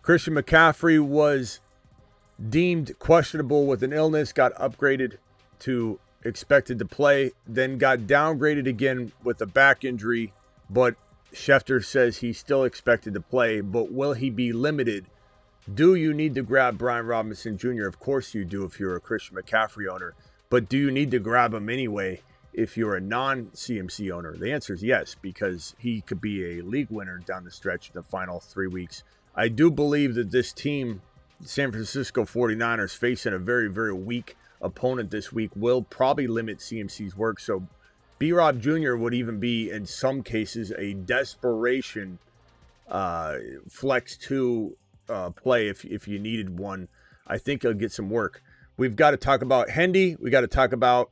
Christian McCaffrey was deemed questionable with an illness, got upgraded to expected to play, then got downgraded again with a back injury, but Schefter says he's still expected to play. But will he be limited? Do you need to grab Brian Robinson Jr.? Of course you do if you're a Christian McCaffrey owner, but do you need to grab him anyway if you're a non-CMC owner? The answer is yes, because he could be a league winner down the stretch in the final 3 weeks. I do believe that this team, San Francisco 49ers, facing a very, very weak opponent this week, will probably limit CMC's work. So B-Rob Jr. would even be, in some cases, a desperation flex 2 play if you needed one. I think he'll get some work. We've got to talk about Hendy. We got to talk about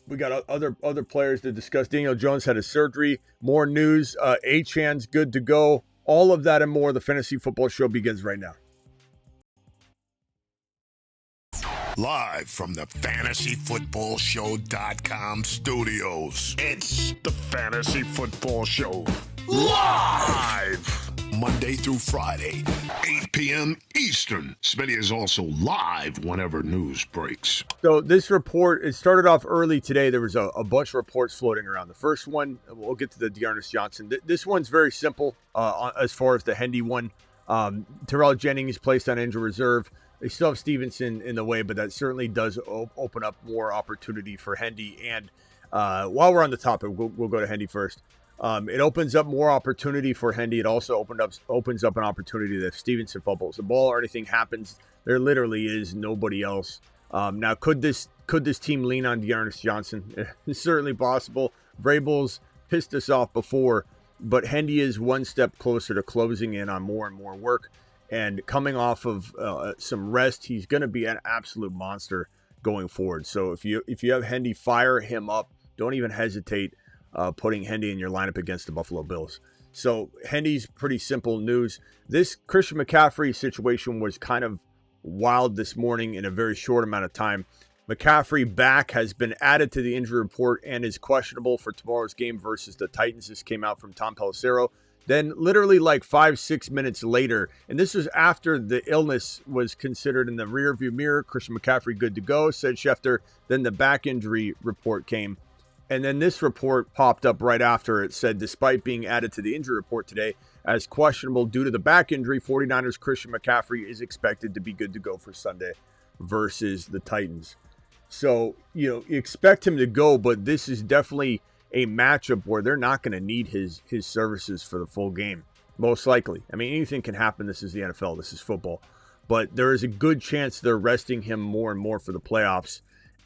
we got other players to discuss. Daniel Jones had his surgery. More news. Achan's good to go. All of that and more. The Fantasy Football Show begins right now. Live from the FantasyFootballShow.com studios. It's the Fantasy Football Show. Live! Monday through Friday, 8 p.m. Eastern. Smitty is also live whenever news breaks. So this report, it started off early today. There was a bunch of reports floating around. The first one, we'll get to the Dearness Johnson. This one's very simple as far as the Hendy one. Terrell Jennings placed on injured reserve. They still have Stevenson in the way, but that certainly does open up more opportunity for Hendy. And while we're on the topic, we'll go to Hendy first. It opens up more opportunity for Hendy. It also opens up an opportunity that if Stevenson fumbles the ball or anything happens, there literally is nobody else. Now, could this team lean on Dearness Johnson? It's certainly possible. Vrabel's pissed us off before, but Hendy is one step closer to closing in on more and more work. And coming off of some rest, he's going to be an absolute monster going forward. So if you have Hendy, fire him up. Don't even hesitate putting Hendy in your lineup against the Buffalo Bills. So Hendy's pretty simple news. This Christian McCaffrey situation was kind of wild this morning in a very short amount of time. McCaffrey back has been added to the injury report and is questionable for tomorrow's game versus the Titans. This came out from Tom Pelissero. Then literally like 5-6 minutes later, and this was after the illness was considered in the rearview mirror, Christian McCaffrey good to go, said Schefter. Then the back injury report came. And then this report popped up right after. It said, despite being added to the injury report today as questionable due to the back injury, 49ers Christian McCaffrey is expected to be good to go for Sunday versus the Titans. So, you expect him to go, but this is definitely a matchup where they're not going to need his services for the full game, most likely. I mean, anything can happen. This is the NFL. This is football. But there is a good chance they're resting him more and more for the playoffs.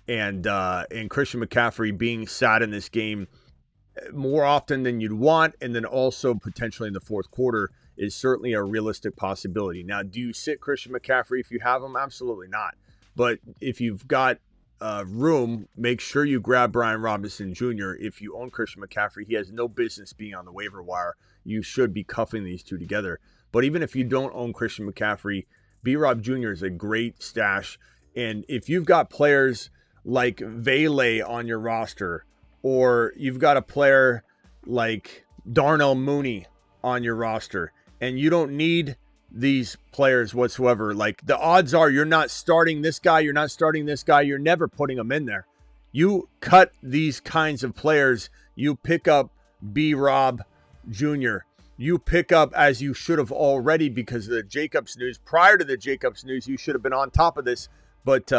And Christian McCaffrey being sat in this game more often than you'd want, and then also potentially in the fourth quarter, is certainly a realistic possibility. Now, do you sit Christian McCaffrey if you have him? Absolutely not. But if you've got room, make sure you grab Brian Robinson Jr. If you own Christian McCaffrey, he has no business being on the waiver wire. You should be cuffing these two together. But even if you don't own Christian McCaffrey, B-Rob Jr. is a great stash. And if you've got players like Vele on your roster, or you've got a player like Darnell Mooney on your roster, and you don't need these players whatsoever, like the odds are you're not starting this guy, you're not starting this guy, you're never putting them in there. You cut these kinds of players, you pick up B-Rob Jr., you pick up, as you should have already because of the Jacobs news. Prior to the Jacobs news, you should have been on top of this, but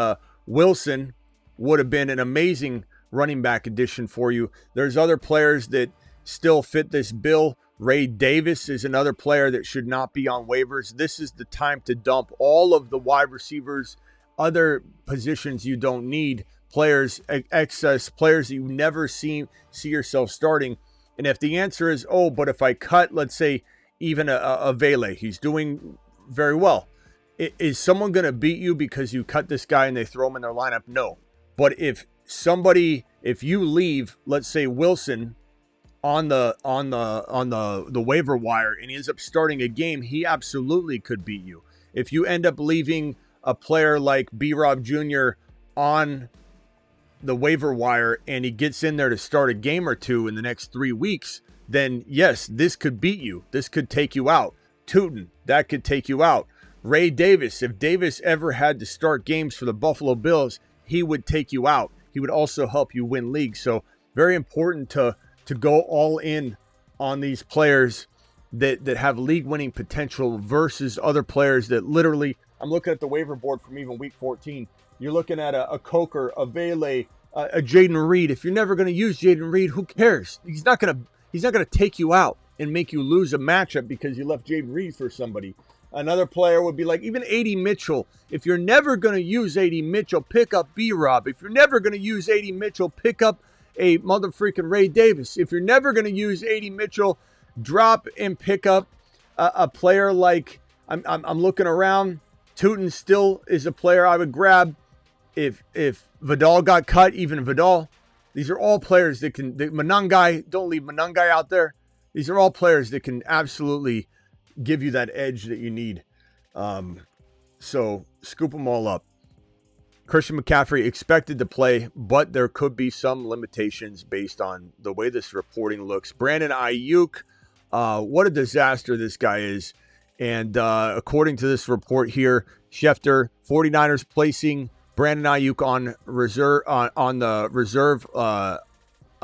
Wilson would have been an amazing running back addition for you. There's other players that still fit this bill. Ray Davis is another player that should not be on waivers. This is the time to dump all of the wide receivers, other positions you don't need, players, excess players that you never see yourself starting. And if the answer is, oh, but if I cut, let's say, even a Vele, he's doing very well. Is someone going to beat you because you cut this guy and they throw him in their lineup? No. But if you leave, let's say Wilson on the waiver wire and he ends up starting a game, he absolutely could beat you. If you end up leaving a player like B-Rob Jr. on the waiver wire and he gets in there to start a game or two in the next 3 weeks, then yes, this could beat you. This could take you out. Tootin, that could take you out. Ray Davis, if Davis ever had to start games for the Buffalo Bills, he would take you out. He would also help you win leagues. So very important to go all in on these players that have league-winning potential versus other players that literally, I'm looking at the waiver board from even week 14. You're looking at a Coker, a Vele, a Jaden Reed. If you're never going to use Jaden Reed, who cares? He's not going to take you out and make you lose a matchup because you left Jaden Reed for somebody. Another player would be like even A.D. Mitchell. If you're never going to use A.D. Mitchell, pick up B-Rob. If you're never going to use A.D. Mitchell, pick up a motherfreaking Ray Davis. If you're never going to use A.D. Mitchell, drop and pick up a player like, I'm looking around. Tootin still is a player I would grab. If Vidal got cut, even Vidal. These are all players that can, Manungai, don't leave Manungai out there. These are all players that can absolutely give you that edge that you need. So scoop them all up. Christian McCaffrey expected to play, but there could be some limitations based on the way this reporting looks. Brandon Aiyuk, what a disaster this guy is. And according to this report here, Schefter, 49ers placing Brandon Aiyuk on reserve on the reserve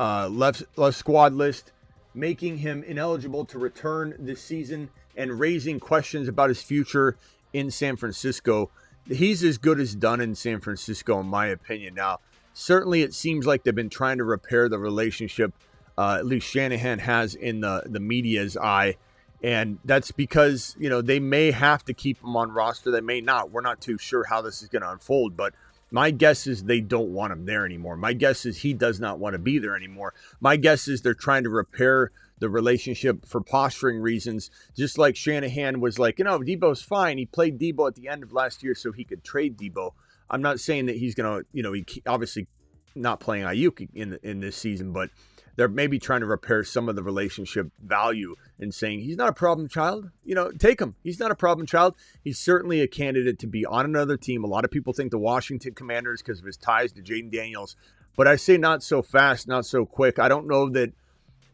left squad list, making him ineligible to return this season and raising questions about his future in San Francisco. He's as good as done in San Francisco, in my opinion. Now, certainly it seems like they've been trying to repair the relationship, at least Shanahan has in the media's eye. And that's because, they may have to keep him on roster. They may not. We're not too sure how this is going to unfold. But my guess is they don't want him there anymore. My guess is he does not want to be there anymore. My guess is they're trying to repair the relationship for posturing reasons, just like Shanahan was like, Debo's fine. He played Debo at the end of last year so he could trade Debo. I'm not saying that he's going to, he obviously not playing Aiyuk in this season, but they're maybe trying to repair some of the relationship value and saying he's not a problem child. Take him. He's not a problem child. He's certainly a candidate to be on another team. A lot of people think the Washington Commanders because of his ties to Jaden Daniels, but I say not so fast, not so quick. I don't know that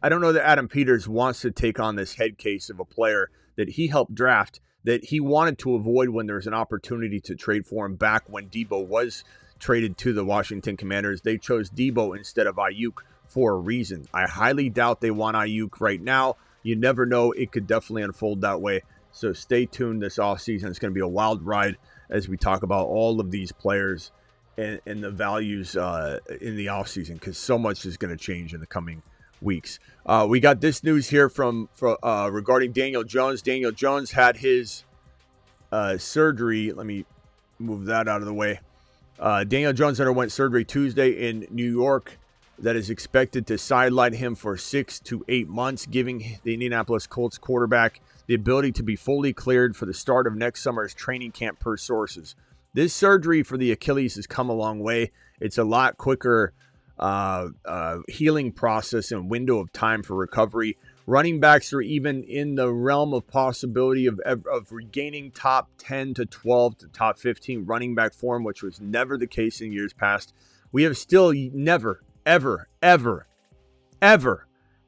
Adam Peters wants to take on this head case of a player that he helped draft, that he wanted to avoid when there was an opportunity to trade for him back when Debo was traded to the Washington Commanders. They chose Debo instead of Aiyuk for a reason. I highly doubt they want Aiyuk right now. You never know. It could definitely unfold that way. So stay tuned this offseason. It's going to be a wild ride as we talk about all of these players and the values in the offseason, because so much is going to change in the coming weeks. We got this news here from regarding Daniel Jones. Daniel Jones had his surgery. Let me move that out of the way. Daniel Jones underwent surgery Tuesday in New York that is expected to sideline him for 6 to 8 months, giving the Indianapolis Colts quarterback the ability to be fully cleared for the start of next summer's training camp per sources. This surgery for the Achilles has come a long way. It's a lot quicker healing process and window of time for recovery. Running backs are even in the realm of possibility of regaining top 10 to 12 to top 15 running back form, which was never the case in years past. We have still never, ever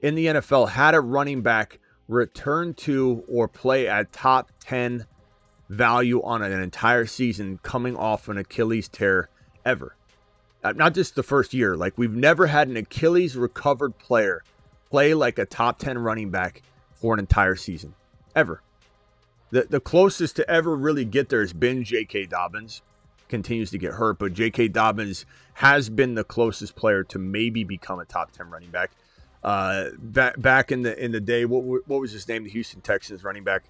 in the NFL had a running back return to or play at top 10 value on an entire season coming off an Achilles tear ever. Not just the first year. Like, we've never had an Achilles recovered player play like a top 10 running back for an entire season. Ever. The closest to ever really get there has been J.K. Dobbins. Continues to get hurt, but J.K. Dobbins has been the closest player to maybe become a top 10 running back. Back in the day, what was his name? The Houston Texans running back.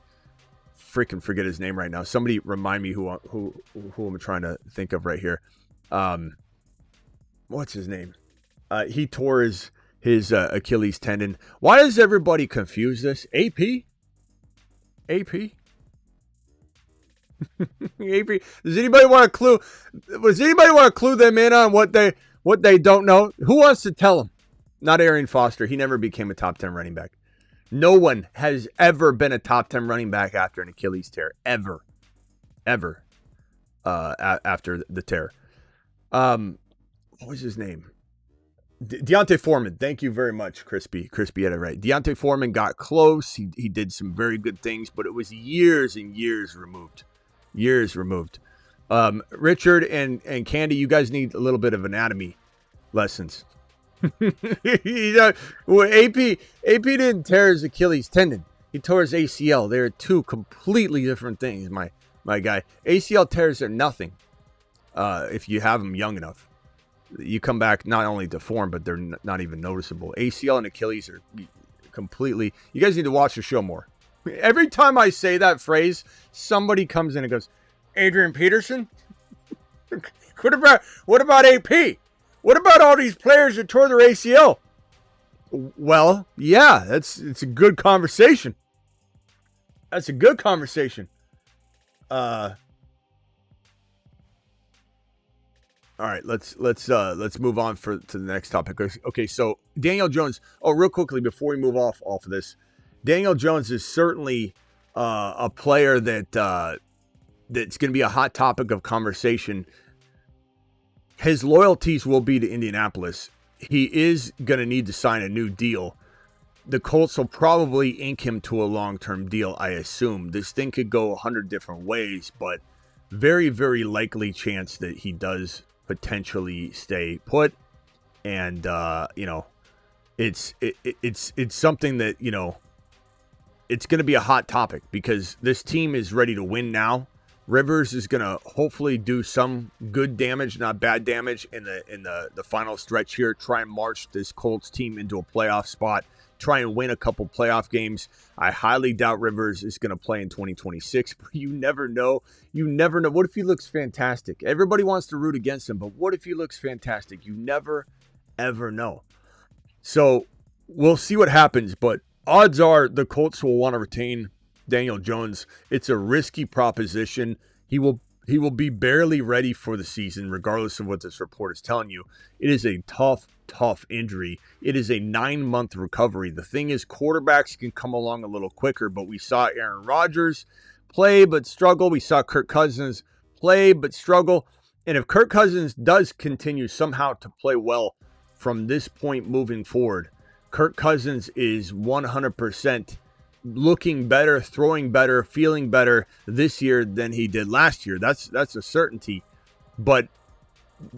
Freaking forget his name right now. Somebody remind me who I'm trying to think of right here. What's his name? He tore his Achilles tendon. Why does everybody confuse this? AP? AP? Does anybody want to clue them in on what they don't know? Who wants to tell them? Not Arian Foster. He never became a top 10 running back. No one has ever been a top 10 running back after an Achilles tear. Ever. After the tear. What was his name? Deontay Foreman. Thank you very much, Crispy. Crispy had it right. Deontay Foreman got close. He did some very good things, but it was years and years removed. Years removed. Richard and Candy, you guys need a little bit of anatomy lessons. AP didn't tear his Achilles tendon. He tore his ACL. They're two completely different things, my guy. ACL tears are nothing if you have them young enough. You come back not only deformed, but they're not even noticeable. ACL and Achilles are completely... You guys need to watch the show more. Every time I say that phrase, somebody comes in and goes, Adrian Peterson? What about AP? What about all these players that tore their ACL? Well, yeah, it's a good conversation. That's a good conversation. All right, let's move on to the next topic. Okay, so Daniel Jones. Oh, real quickly before we move off of this, Daniel Jones is certainly a player that's going to be a hot topic of conversation. His loyalties will be to Indianapolis. He is going to need to sign a new deal. The Colts will probably ink him to a long-term deal, I assume. This thing could go 100 different ways, but very, very likely chance that he does potentially stay put. And it's something that, it's going to be a hot topic because this team is ready to win now. Rivers is going to hopefully do some good damage, not bad damage in the final stretch here. Try and march this Colts team into a playoff spot. Try and win a couple playoff games. I highly doubt Rivers is going to play in 2026. But you never know. You never know. What if he looks fantastic? Everybody wants to root against him, but what if he looks fantastic? You never, ever know. So we'll see what happens, but odds are the Colts will want to retain Daniel Jones. It's a risky proposition. He will be barely ready for the season, regardless of what this report is telling you. It is a tough injury. It is a 9-month recovery. The thing is, quarterbacks can come along a little quicker, but we saw Aaron Rodgers play but struggle. We saw Kirk Cousins play but struggle. And if Kirk Cousins does continue somehow to play well from this point moving forward, Kirk Cousins is 100% looking better, throwing better, feeling better this year than he did last year. That's a certainty. But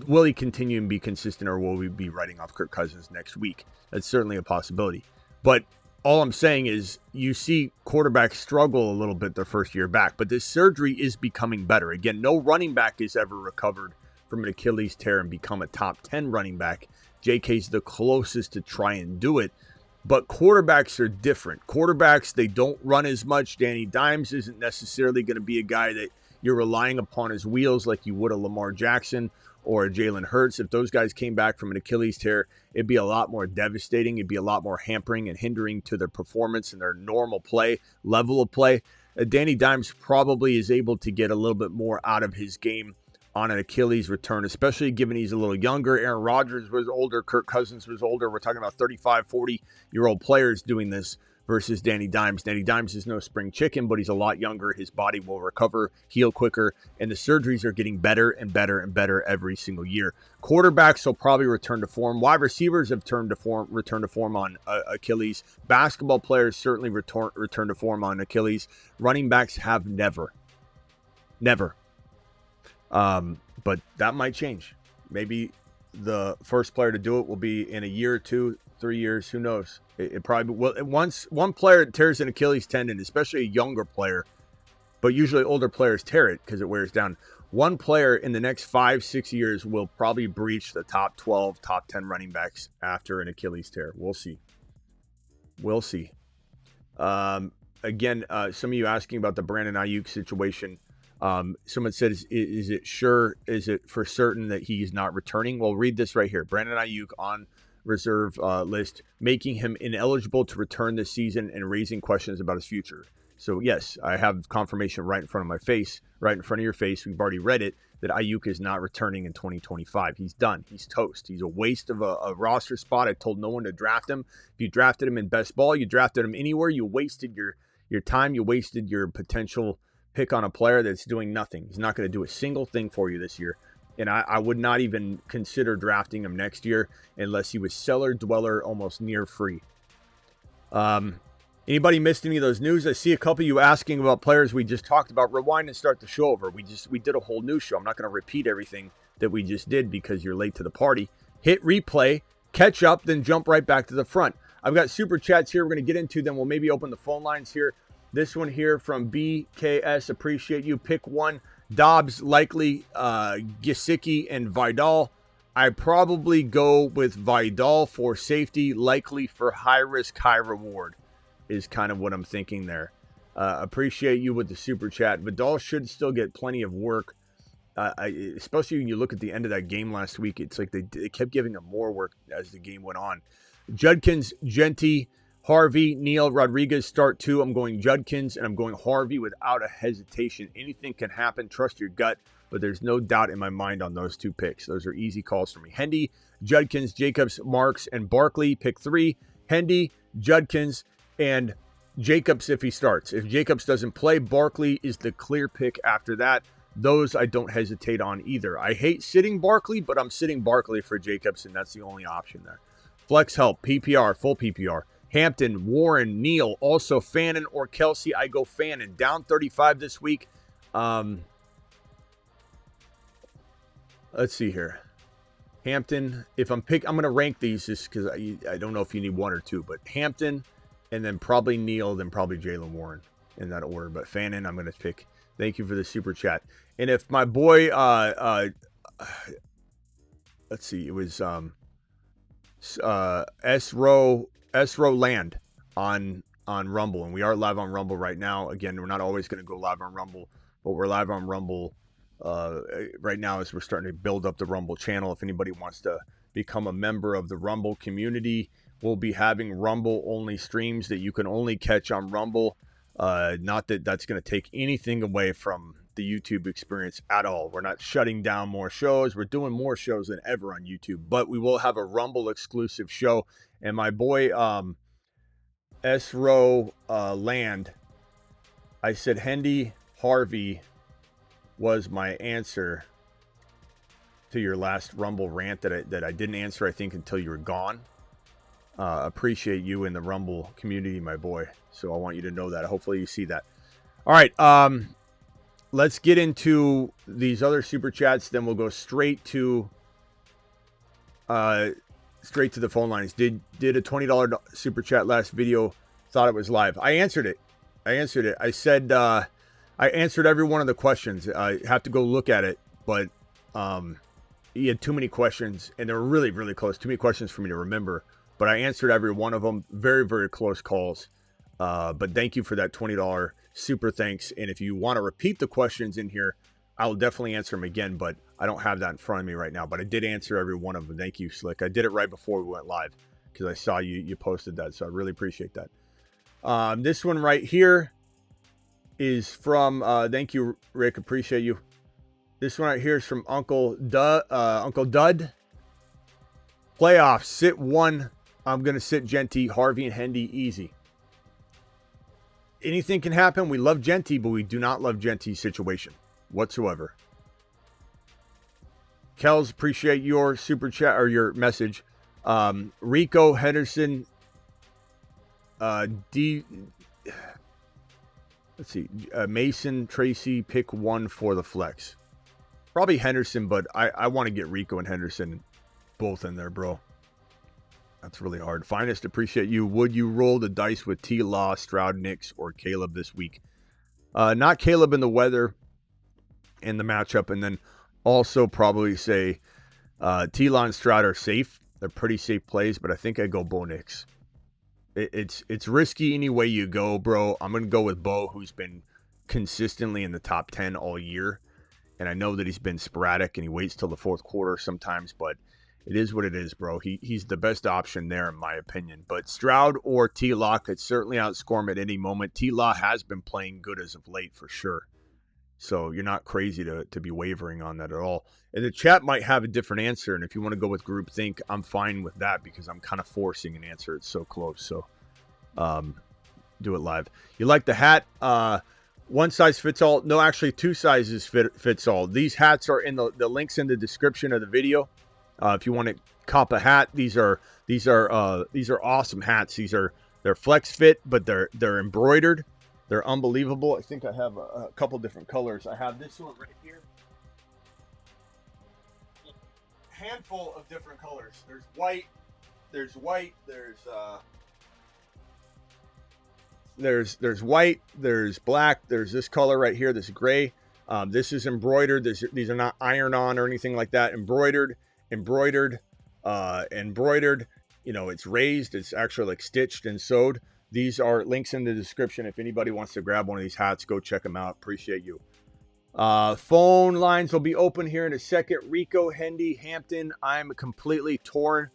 will he continue and be consistent, or will we be writing off Kirk Cousins next week? That's certainly a possibility. But all I'm saying is you see quarterbacks struggle a little bit their first year back, but this surgery is becoming better. Again, no running back has ever recovered from an Achilles tear and become a top 10 running back. JK's the closest to try and do it. But quarterbacks are different. Quarterbacks, they don't run as much. Danny Dimes isn't necessarily going to be a guy that you're relying upon his wheels like you would a Lamar Jackson or a Jalen Hurts. If those guys came back from an Achilles tear, it'd be a lot more devastating. It'd be a lot more hampering and hindering to their performance and their normal play, level of play. Danny Dimes probably is able to get a little bit more out of his game on an Achilles return, especially given he's a little younger. Aaron Rodgers was older. Kirk Cousins was older. We're talking about 35, 40-year-old players doing this versus Danny Dimes. Danny Dimes is no spring chicken, but he's a lot younger. His body will recover, heal quicker, and the surgeries are getting better and better and better every single year. Quarterbacks will probably return to form. Wide receivers have returned to form on Achilles. Basketball players certainly return to form on Achilles. Running backs have never. But that might change. Maybe the first player to do it will be in a year or 2, 3 years. Who knows? It probably will. Once one player tears an Achilles tendon, especially a younger player, but usually older players tear it because it wears down. One player in the next 5-6 years will probably breach the top 12, top 10 running backs after an Achilles tear. We'll see. Again, some of you asking about the Brandon Aiyuk situation. Someone said, is it for certain that he's not returning? Well, read this right here. Brandon Aiyuk on reserve list, making him ineligible to return this season and raising questions about his future. So yes, I have confirmation right in front of my face, right in front of your face. We've already read it, that Aiyuk is not returning in 2025. He's done. He's toast. He's a waste of a roster spot. I told no one to draft him. If you drafted him in best ball, you drafted him anywhere, you wasted your time. You wasted your potential pick on a player that's doing nothing. He's not going to do a single thing for you this year. and I would not even consider drafting him next year unless he was cellar dweller, almost near free. Anybody missed any of those news? I see a couple of you asking about players we just talked about. Rewind and start the show over. We did a whole new show. I'm not going to repeat everything that we just did because you're late to the party. Hit replay, catch up, then jump right back to the front. I've got super chats here we're going to get into. Then we'll maybe open the phone lines here. This one here from BKS. Appreciate you. Pick one. Dobbs, likely, Gesicki, and Vidal. I probably go with Vidal for safety, likely for high risk, high reward is kind of what I'm thinking there. Appreciate you with the super chat. Vidal should still get plenty of work, especially when you look at the end of that game last week. It's like they kept giving him more work as the game went on. Judkins, Genty, Harvey, Neal, Rodriguez start 2. I'm going Judkins, and I'm going Harvey without a hesitation. Anything can happen. Trust your gut, but there's no doubt in my mind on those 2 picks. Those are easy calls for me. Hendy, Judkins, Jacobs, Marks, and Barkley. Pick 3. Hendy, Judkins, and Jacobs if he starts. If Jacobs doesn't play, Barkley is the clear pick after that. Those I don't hesitate on either. I hate sitting Barkley, but I'm sitting Barkley for Jacobs, and that's the only option there. Flex help, PPR, full PPR. Hampton, Warren, Neal, also Fannin or Kelsey. I go Fannin. Down 35 this week. Let's see here. Hampton, if I'm going to rank these just because I don't know if you need 1 or 2, but Hampton, and then probably Neal, then probably Jaylen Warren in that order. But Fannin, I'm going to pick. Thank you for the super chat. And if my boy, let's see, it was S-Row Land on Rumble. And we are live on Rumble right now. Again, we're not always going to go live on Rumble, but we're live on Rumble right now as we're starting to build up the Rumble channel. If anybody wants to become a member of the Rumble community, we'll be having Rumble-only streams that you can only catch on Rumble. Not that that's going to take anything away from the YouTube experience at all. We're not shutting down more shows. We're doing more shows than ever on YouTube. But we will have a Rumble-exclusive show. And my boy S-Row Land, I said Hendy Harvey was my answer to your last Rumble rant that I didn't answer, I think, until you were gone. Appreciate you in the Rumble community, my boy. So I want you to know that. Hopefully you see that. All right. Let's get into these other super chats. Then we'll go straight to the phone lines. Did a $20 super chat last video. Thought it was live. I answered it. I said I answered every one of the questions. I have to go look at it, but he had too many questions, and they were really, really close. Too many questions for me to remember. But I answered every one of them. Very, very close calls. But thank you for that $20 super thanks. And if you want to repeat the questions in here, I will definitely answer them again. But I don't have that in front of me right now. But I did answer every one of them. Thank you, Slick. I did it right before we went live because I saw you posted that. So I really appreciate that. This one right here is from, thank you, Rick. Appreciate you. This one right here is from Uncle Dud. Playoffs, sit 1. I'm going to sit Genty, Harvey, and Hendy easy. Anything can happen. We love Genty, but we do not love Genty's situation whatsoever. Kels, appreciate your super chat or your message. Rico, Henderson, let's see, Mason, Tracy, pick 1 for the flex. Probably Henderson, but I want to get Rico and Henderson both in there, bro. That's really hard. Finest, appreciate you. Would you roll the dice with T-Law, Stroud, Nix, or Caleb this week? Not Caleb in the weather and the matchup. And then also probably say T-Law and Stroud are safe. They're pretty safe plays, but I think I go Bo Nix. It's risky any way you go, bro. I'm going to go with Bo, who's been consistently in the top 10 all year. And I know that he's been sporadic and he waits till the fourth quarter sometimes, but it is what it is, bro. He's the best option there, in my opinion. But Stroud or T-Law could certainly outscore him at any moment. T-Law has been playing good as of late, for sure. So you're not crazy to be wavering on that at all. And the chat might have a different answer. And if you want to go with groupthink, I'm fine with that because I'm kind of forcing an answer. It's so close. So do it live. You like the hat? one size fits all. No, actually, two sizes fits all. These hats are in the links in the description of the video. If you want to cop a hat, these are awesome hats. They're flex fit, but they're embroidered. They're unbelievable. I think I have a couple different colors. I have this one right here. Handful of different colors. There's white. There's white. There's white, there's black, there's this color right here, this gray. This is embroidered. These are not iron-on or anything like that. Embroidered. You know, it's raised. It's actually like stitched and sewed. These are links in the description. If anybody wants to grab one of these hats, go check them out. Appreciate you. Phone lines will be open here in a second. Rico, Hendy, Hampton. I'm completely torn.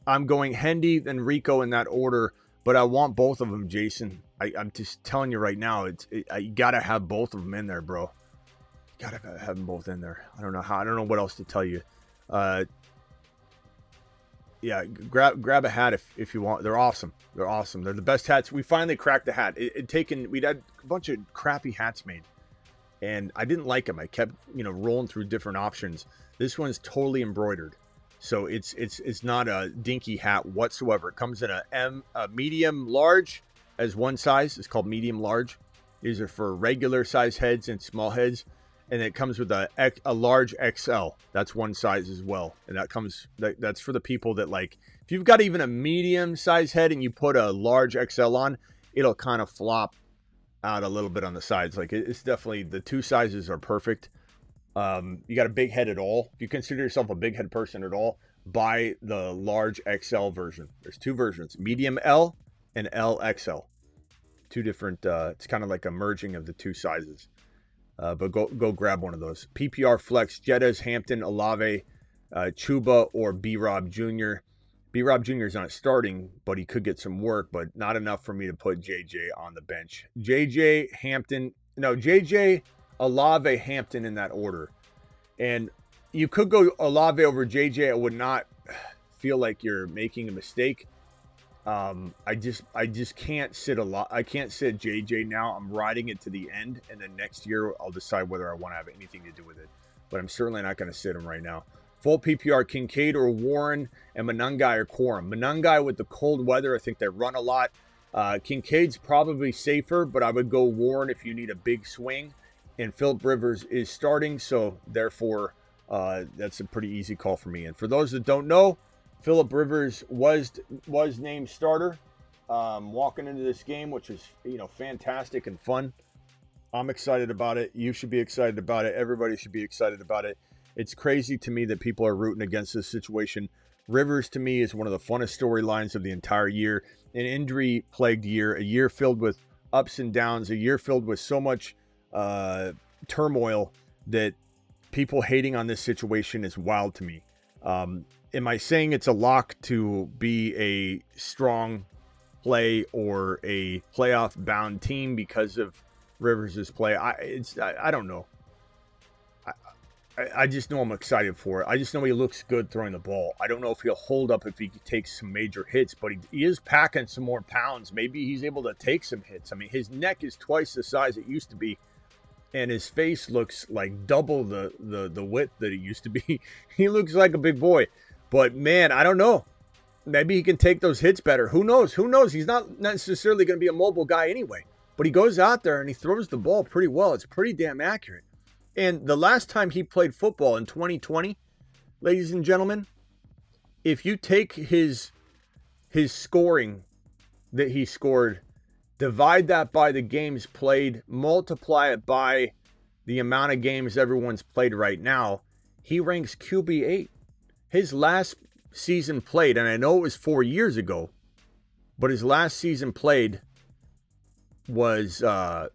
I'm going Hendy, then Rico in that order. But I want both of them, Jason. I'm just telling you right now, you gotta have both of them in there, bro. You gotta have them both in there. I don't know what else to tell you. Yeah, grab a hat if you want. They're awesome. They're awesome. They're the best hats. We finally cracked the hat. We'd had a bunch of crappy hats made, and I didn't like them. I kept rolling through different options. This one's totally embroidered. So it's not a dinky hat whatsoever. It comes in a medium large as one size. It's called medium large. These are for regular size heads and small heads. And it comes with a large XL. That's one size as well. And that's for the people that like, if you've got even a medium size head and you put a large XL on, it'll kind of flop out a little bit on the sides. Like it's definitely, the two sizes are perfect. You got a big head at all, if you consider yourself a big head person at all, buy the large XL version. There's two versions, medium L and LXL. Two different, it's kind of like a merging of the two sizes. But go grab one of those. PPR Flex, Jettas, Hampton, Olave, Chuba, or B-Rob Jr. B-Rob Jr. is not starting, but he could get some work, but not enough for me to put JJ on the bench. JJ, Hampton, no, JJ, Olave, Hampton in that order. And you could go Olave over JJ. I would not feel like you're making a mistake. I just can't sit I can't sit JJ now. I'm riding it to the end, and then next year I'll decide whether I want to have anything to do with it. But I'm certainly not going to sit him right now. Full PPR, Kincaid or Warren, and Monangai or Quorum. Monangai with the cold weather, I think they run a lot. Kincaid's probably safer, but I would go Warren if you need a big swing. And Philip Rivers is starting, so therefore that's a pretty easy call for me. And for those that don't know, Philip Rivers was named starter walking into this game, which is fantastic and fun. I'm excited about it. You should be excited about it. Everybody should be excited about it. It's crazy to me that people are rooting against this situation. Rivers to me is one of the funnest storylines of the entire year. An injury-plagued year, a year filled with ups and downs, a year filled with so much turmoil that people hating on this situation is wild to me. Am I saying it's a lock to be a strong play or a playoff bound team because of Rivers' play? I don't know. I just know I'm excited for it. I just know he looks good throwing the ball. I don't know if he'll hold up if he takes some major hits, but he is packing some more pounds. Maybe he's able to take some hits. I mean, his neck is twice the size it used to be, and his face looks like double the width that it used to be. He looks like a big boy. But, man, I don't know. Maybe he can take those hits better. Who knows? Who knows? He's not necessarily going to be a mobile guy anyway. But he goes out there and he throws the ball pretty well. It's pretty damn accurate. And the last time he played football in 2020, ladies and gentlemen, if you take his scoring that he scored, divide that by the games played, multiply it by the amount of games everyone's played right now, he ranks QB8. His last season played, and I know it was 4 years ago, but his last season played was QB8,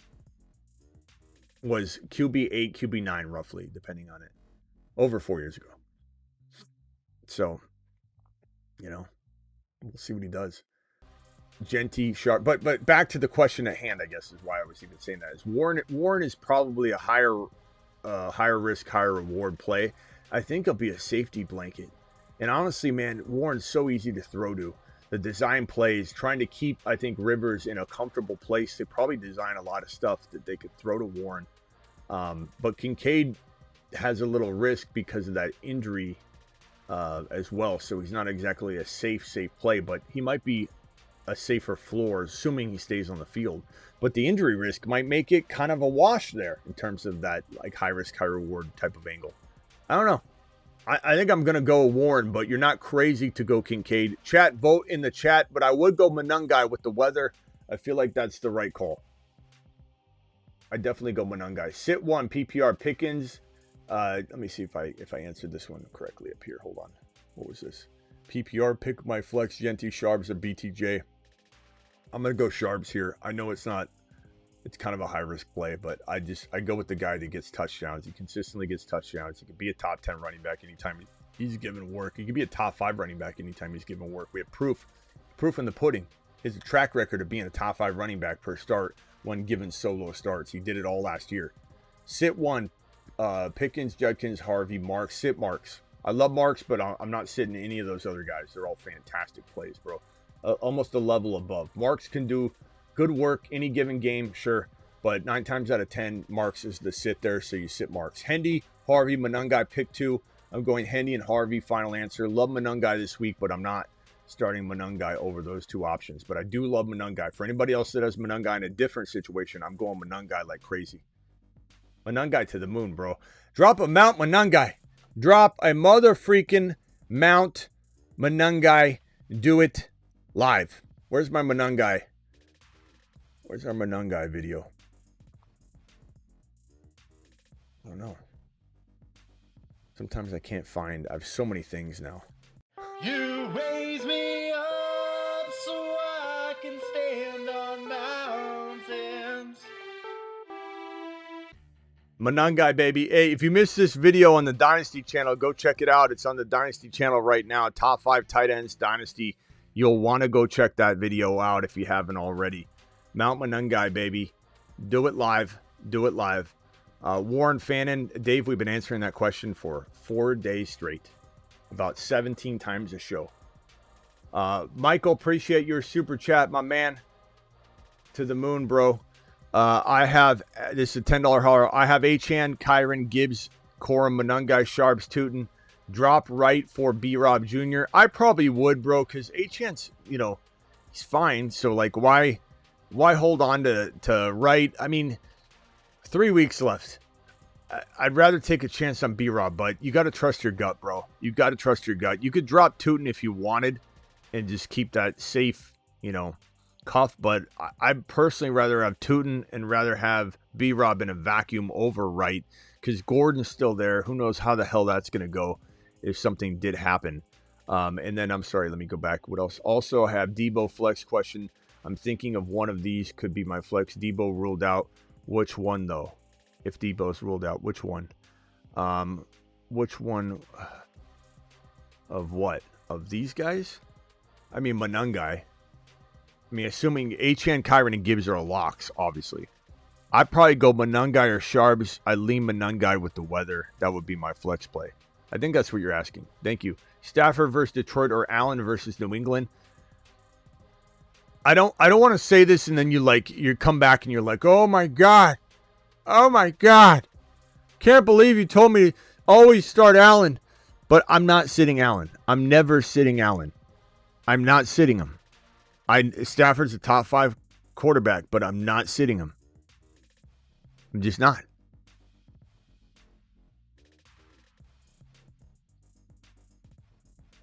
QB9 roughly, depending on it. Over 4 years ago. So, we'll see what he does. Genty, sharp. But back to the question at hand, I guess, is why I was even saying that. Is Warren is probably a higher risk, higher reward play. I think he'll be a safety blanket. And honestly, man, Warren's so easy to throw to. the design plays, trying to keep, I think, Rivers in a comfortable place. They probably design a lot of stuff that they could throw to Warren. But Kincaid has a little risk because of that injury as well. So he's not exactly a safe play, but he might be a safer floor, assuming he stays on the field. But the injury risk might make it kind of a wash there in terms of that like high risk, high reward type of angle. I don't know. I think I'm going to go Warren, but you're not crazy to go Kincaid. Chat, vote in the chat, but I would go Monangai with the weather. I feel like that's the right call. I definitely go Monangai. Sit 1, PPR Pickens. Let me see if I answered this one correctly up here. Hold on. What was this? PPR, pick my flex, Genty, Sharps, or BTJ. I'm going to go Sharps here. I know it's kind of a high-risk play, but I go with the guy that gets touchdowns. He consistently gets touchdowns. He could be a top 10 running back anytime he's given work. He could be a top 5 running back anytime he's given work. We have proof in the pudding. His track record of being a top 5 running back per start when given solo starts. He did it all last year. Sit 1, Pickens, Judkins, Harvey, Marks. Sit Marks. I love Marks, but I'm not sitting any of those other guys. They're all fantastic plays, bro. Almost a level above. Marks can do good work any given game, sure, but 9 times out of 10, Marks is the sit there, so you sit Marks. Hendy, Harvey, Monangai, pick 2. I'm going Hendy and Harvey, final answer. Love Monangai this week, but I'm not starting Monangai over those 2 options. But I do love Monangai. For anybody else that has Monangai in a different situation, I'm going Monangai like crazy. Monangai to the moon, bro. Drop a mount, Monangai. Drop a mother freaking mount, Monangai. Do it live. Where's my Monangai? Where's our Monangai video? I don't know. Sometimes I can't find. I have so many things now. You raise me up so I can stand on mountains. Monangai, baby. Hey, if you missed this video on the Dynasty channel, go check it out. It's on the Dynasty channel right now. Top 5 tight ends, Dynasty. You'll want to go check that video out if you haven't already. Mount Monangai, baby. Do it live. Do it live. Warren Fannin. Dave, we've been answering that question for 4 days straight. About 17 times a show. Michael, appreciate your super chat, my man. To the moon, bro. I have, this is a $10 hauler. I have Achane, Kyron, Gibbs, Corum, Monangai, Sharps, Tootin. Drop right for B-Rob Jr. I probably would, bro, because Achane's, he's fine. So, like, why hold on to right? I mean, 3 weeks left. I'd rather take a chance on B-Rob, but you got to trust your gut, bro. You got to trust your gut. You could drop Tootin if you wanted and just keep that safe, cuff. But I'd personally rather have Tootin and rather have B-Rob in a vacuum over right because Gordon's still there. Who knows how the hell that's going to go if something did happen. And then, I'm sorry, let me go back. What else? Also, I have Debo flex question. I'm thinking of one of these could be my flex. Debo ruled out. Which one, though? If Debo's ruled out, which one? Which one of what? Of these guys? I mean, Monangai. I mean, assuming Achane, Kyron, and Gibbs are locks, obviously. I'd probably go Monangai or Sharps. I lean Monangai with the weather. That would be my flex play. I think that's what you're asking. Thank you. Stafford versus Detroit or Allen versus New England. I don't want to say this and then you come back and you're like, oh my God. Oh my God. Can't believe you told me to always start Allen. But I'm not sitting Allen. I'm never sitting Allen. I'm not sitting him. Stafford's a top 5 quarterback, but I'm not sitting him. I'm just not.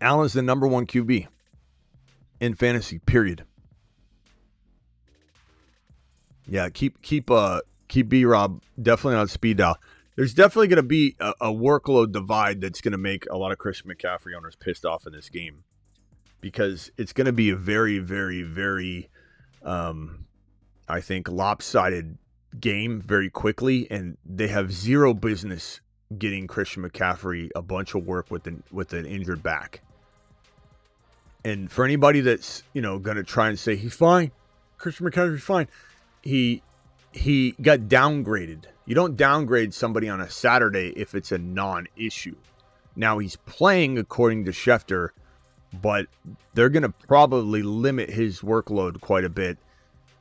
Allen's the number 1 QB in fantasy, period. Yeah, keep B-Rob definitely on speed dial. There's definitely going to be a workload divide that's going to make a lot of Christian McCaffrey owners pissed off in this game because it's going to be a very, very, very, I think, lopsided game very quickly, and they have zero business getting Christian McCaffrey a bunch of work with an injured back. And for anybody that's, going to try and say he's fine, Christian McCaffrey's fine, he got downgraded. You don't downgrade somebody on a Saturday if it's a non-issue. Now he's playing, according to Schefter, but they're going to probably limit his workload quite a bit.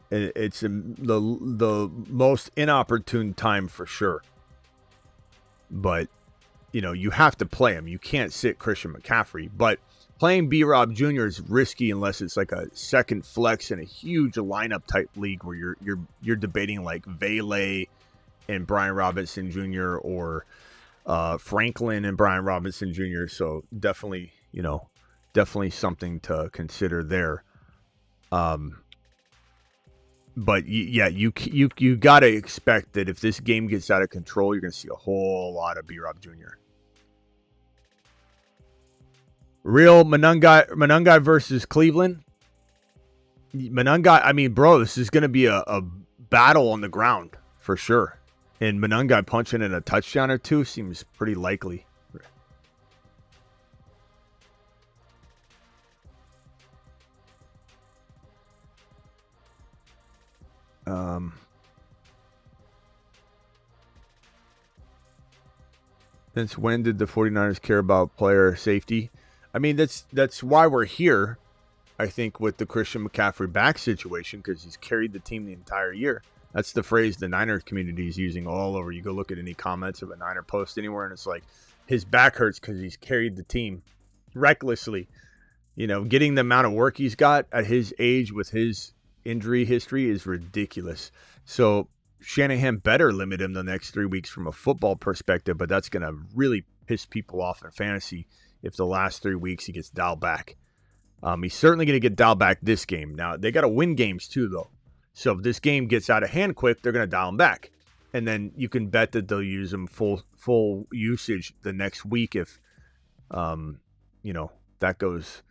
It's the most inopportune time for sure. But, you know, you have to play him. You can't sit Christian McCaffrey. But playing B-Rob Jr. is risky unless it's like a second flex in a huge lineup type league where you're debating like Vele and Brian Robinson Jr. or Franklin and Brian Robinson Jr. So definitely something to consider there. But yeah, you got to expect that if this game gets out of control, you're going to see a whole lot of B-Rob Jr. Real Monangai versus Cleveland. Monangai, I mean, bro, this is going to be a battle on the ground for sure. And Monangai punching in a touchdown or two seems pretty likely. Since when did the 49ers care about player safety? I mean, that's why we're here, I think, with the Christian McCaffrey back situation, because he's carried the team the entire year. That's the phrase the Niner community is using all over. You go look at any comments of a Niner post anywhere, and it's like, his back hurts because he's carried the team recklessly. You know, getting the amount of work he's got at his age with his injury history is ridiculous. So Shanahan better limit him the next 3 weeks from a football perspective, but that's going to really piss people off in fantasy if the last 3 weeks he gets dialed back. He's certainly going to get dialed back this game. Now, they got to win games too, though. So if this game gets out of hand quick, they're going to dial him back. And then you can bet that they'll use him full usage the next week if, that goes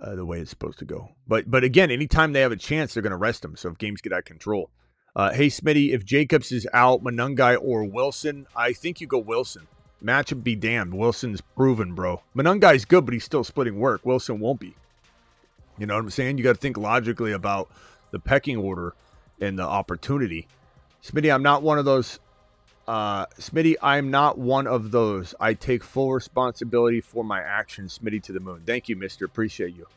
the way it's supposed to go. But again, anytime they have a chance, they're going to rest him. So if games get out of control. Hey, Smitty, if Jacobs is out, Monangai or Wilson, I think you go Wilson. Matchup be damned. Wilson's proven, bro. Monangai's good, but he's still splitting work. Wilson won't be. You know what I'm saying? You got to think logically about the pecking order and the opportunity. Smitty, I'm not one of those. I'm not one of those. I take full responsibility for my actions. Smitty to the moon. Thank you, mister. Appreciate you.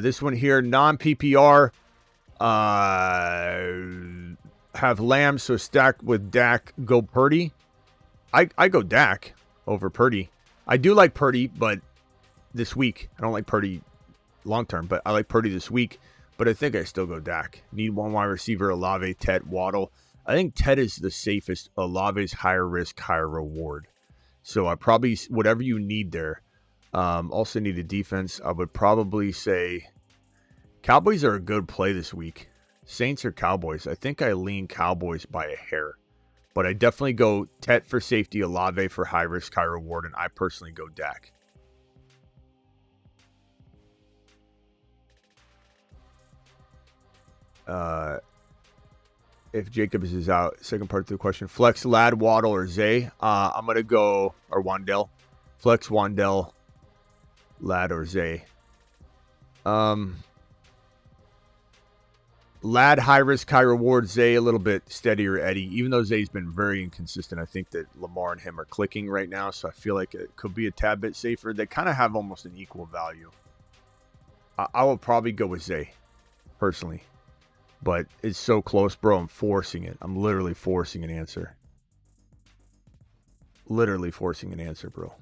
This one here, non-PPR. Have Lamb, so stacked with Dak. Go Purdy. I go Dak over Purdy. I do like Purdy, but this week. I don't like Purdy long term, but I like Purdy this week. But I think I still go Dak. Need one wide receiver, Olave, Ted, Waddle. I think Ted is the safest. Olave's higher risk, higher reward. So I probably, whatever you need there. Also need a defense. I would probably say Cowboys are a good play this week. Saints or Cowboys. I think I lean Cowboys by a hair. But I definitely go Tet for safety, Olave for high risk, high reward, and I personally go Dak. If Jacobs is out, second part of the question, flex Lad, Waddle, or Zay. I'm going to go, or Wandell. Flex Wandell, Lad, or Zay. Lad, high risk, high reward. Zay, a little bit steadier Eddie. Even though Zay's been very inconsistent, I think that Lamar and him are clicking right now, so I feel like it could be a tad bit safer. They kind of have almost an equal value. I will probably go with Zay, personally. But it's so close, bro. I'm forcing it. I'm literally forcing an answer. Literally forcing an answer, bro.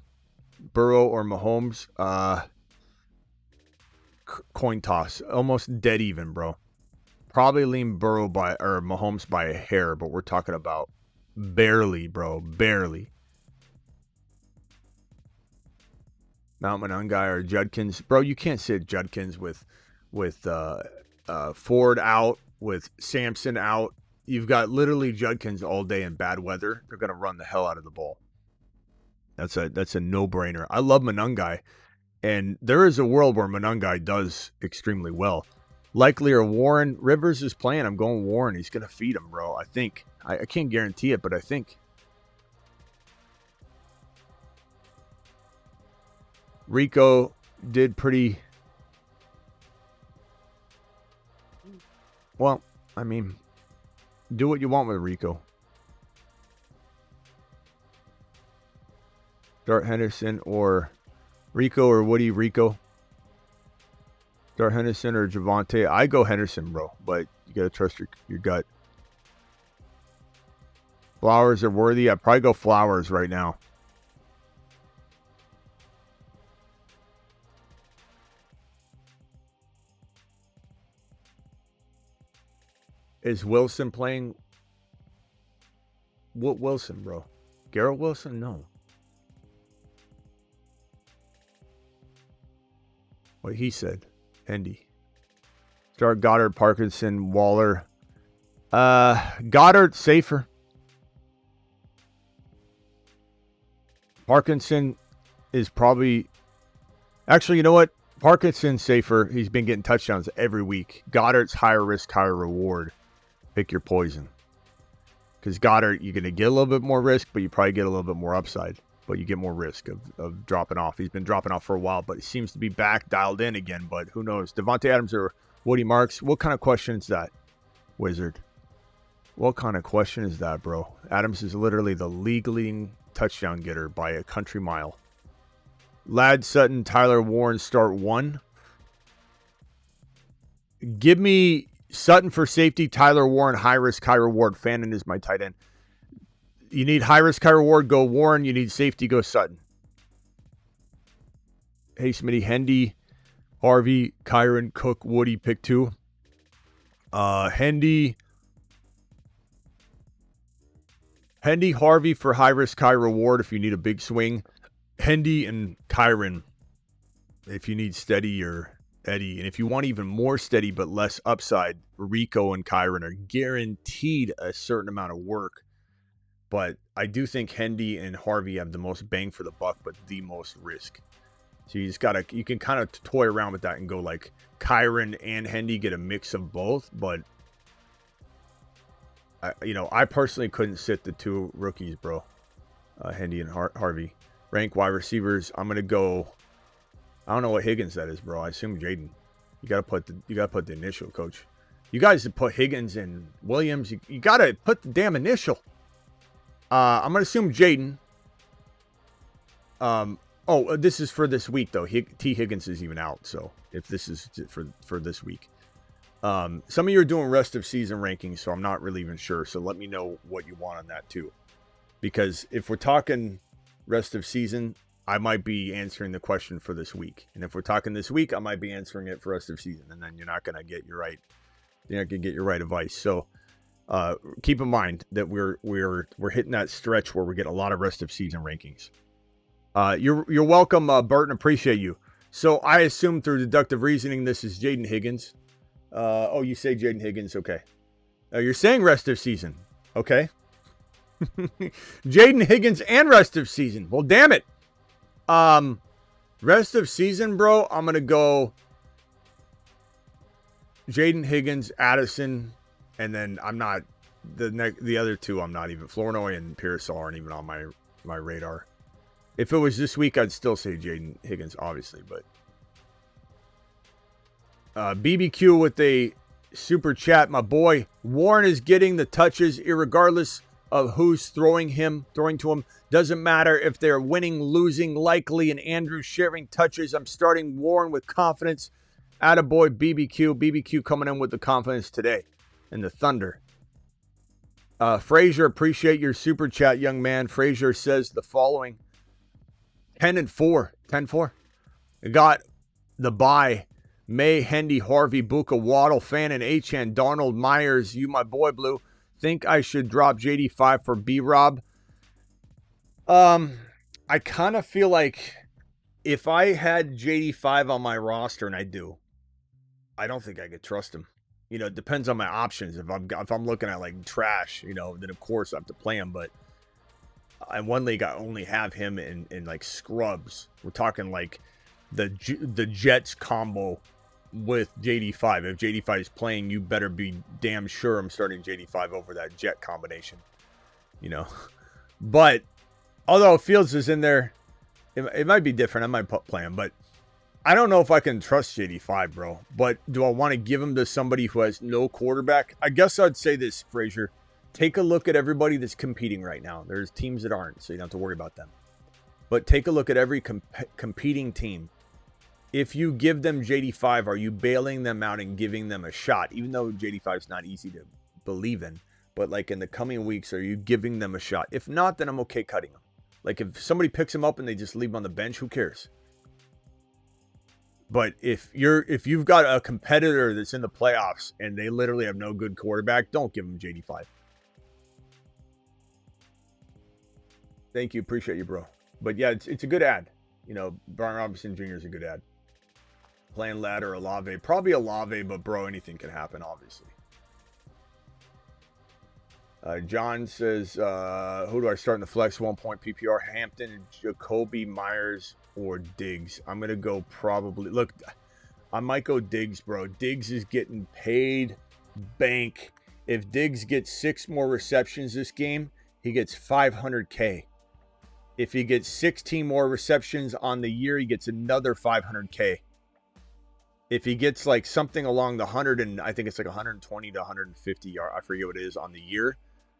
Burrow or Mahomes? Coin toss. Almost dead even, bro. Probably lean Burrow or Mahomes by a hair, but we're talking about barely, bro. Barely. Mount Monangai or Judkins. Bro, you can't sit Judkins with Ford out, with Sampson out. You've got literally Judkins all day in bad weather. They're going to run the hell out of the ball. That's a no-brainer. I love Monangai, and there is a world where Monangai does extremely well. Likely or Warren. Rivers is playing. I'm going Warren. He's going to feed him, bro. I think. I can't guarantee it, but I think. Rico did pretty... Well, I mean, do what you want with Rico. Dart Henderson or Rico or Woody Rico. Start Henderson or Javonte. I go Henderson, bro, but you got to trust your gut. Flowers are worthy. I'd probably go Flowers right now. Is Wilson playing? What Wilson, bro? Garrett Wilson? No. What he said. Hendy. Start Goddard, Parkinson, Waller. Goddard safer. Parkinson is probably... Actually, you know what? Parkinson's safer. He's been getting touchdowns every week. Goddard's higher risk, higher reward. Pick your poison. Because Goddard, you're going to get a little bit more risk, but you probably get a little bit more upside. But you get more risk of dropping off. He's been dropping off for a while, but he seems to be back, dialed in again. But who knows? Devontae Adams or Woody Marks? What kind of question is that, Wizard? What kind of question is that, bro? Adams is literally the league-leading touchdown getter by a country mile. Ladd, Sutton, Tyler Warren start 1. Give me Sutton for safety, Tyler Warren, high risk, high reward. Fannin is my tight end. You need high risk, high reward, go Warren. You need safety, go Sutton. Hey, Smitty, Hendy, Harvey, Kyron, Cook, Woody, pick 2. Hendy, Harvey for high risk, high reward if you need a big swing. Hendy and Kyron if you need steady or Eddie. And if you want even more steady but less upside, Rico and Kyron are guaranteed a certain amount of work. But I do think Hendy and Harvey have the most bang for the buck, but the most risk. So you just gotta, you can kind of toy around with that and go like Kyron and Hendy get a mix of both. But I personally couldn't sit the 2 rookies, bro. Hendy and Harvey. Rank wide receivers. I'm gonna go. I don't know what Higgins that is, bro. I assume Jaden. You gotta put the initial, coach. You guys put Higgins and Williams. You gotta put the damn initial. I'm gonna assume Jaden. This is for this week though. T. Higgins is even out, so if this is for this week. Some of you are doing rest of season rankings, so I'm not really even sure. So let me know what you want on that too, because if we're talking rest of season, I might be answering the question for this week, and if we're talking this week, I might be answering it for rest of season, and then you're not gonna get your right advice. So keep in mind that we're hitting that stretch where we get a lot of rest of season rankings. You're welcome, Burton. Appreciate you. So I assume through deductive reasoning this is Jaden Higgins. You say Jaden Higgins. Okay. You're saying rest of season. Okay. Jaden Higgins and rest of season. Well, damn it. Rest of season, bro. I'm going to go Jaden Higgins, Addison, and then I'm not the other 2. I'm not even. Flournoy and Pearsall aren't even on my radar. If it was this week, I'd still say Jaden Higgins, obviously, but BBQ with a super chat. My boy Warren is getting the touches irregardless of who's throwing to him. Doesn't matter if they're winning, losing, likely, and Andrew sharing touches. I'm starting Warren with confidence. Attaboy BBQ. BBQ coming in with the confidence today. And the Thunder. Frazier, appreciate your super chat, young man. Frazier says the following. 10-4. 10-4. Got the bye. May, Hendy, Harvey, Buka, Waddle, Fannin, Achane, Darnold, Myers, you my boy Blue. Think I should drop JD5 for B-Rob? I kind of feel like if I had JD5 on my roster, and I do, I don't think I could trust him. It depends on my options. If I'm looking at like trash, then of course I have to play him. But in one league, I only have him in like scrubs. We're talking like the Jets combo with JD5. If JD5 is playing, you better be damn sure I'm starting JD5 over that Jet combination. But although Fields is in there, it might be different. I might play him, but I don't know if I can trust JD5, bro. But do I want to give him to somebody who has no quarterback? I guess I'd say this, Frazier. Take a look at everybody that's competing right now. There's teams that aren't, so you don't have to worry about them. But take a look at every competing team. if you give them JD5, are you bailing them out and giving them a shot? Even though JD5 is not easy to believe in, but like in the coming weeks, are you giving them a shot? If not, then I'm okay cutting them. Like if somebody picks him up and they just leave him on the bench, who cares? But if you've got a competitor that's in the playoffs and they literally have no good quarterback, don't give them JD5. Thank you, appreciate you, bro. But yeah, it's a good ad. You know, Brian Robinson Jr. is a good ad. Playing ladder, Olave, probably Olave, but bro, anything can happen, obviously. John says, who do I start in the flex 1 point PPR? Hampton, Jacoby Myers, or Diggs? I'm going to go probably... Look, I might go Diggs, bro. Diggs is getting paid bank. If Diggs gets 6 more receptions this game, he gets $500K. If he gets 16 more receptions on the year, he gets another $500K. If he gets like something along the 100 and I think it's like 120 to 150 yards, I forget what it is on the year.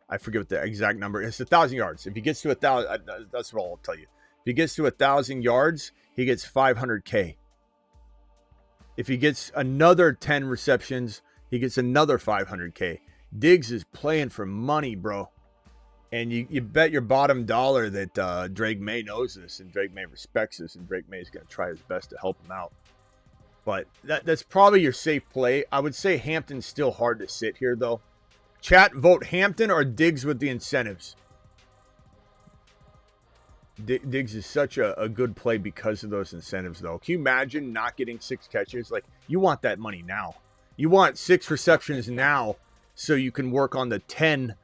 I forget what the exact number is. It's 1,000 yards. If he gets to 1,000, that's what I'll tell you. If he gets to 1,000 yards, he gets $500K. If he gets another 10 receptions, he gets another $500K. Diggs is playing for money, bro. And you bet your bottom dollar that Drake May knows this and Drake May respects this and Drake May is going to try his best to help him out. But that's probably your safe play. I would say Hampton's still hard to sit here, though. Chat, vote Hampton or Diggs with the incentives. Diggs is such a good play because of those incentives, though. Can you imagine not getting 6 catches? Like, you want that money now. You want 6 receptions now so you can work on the 10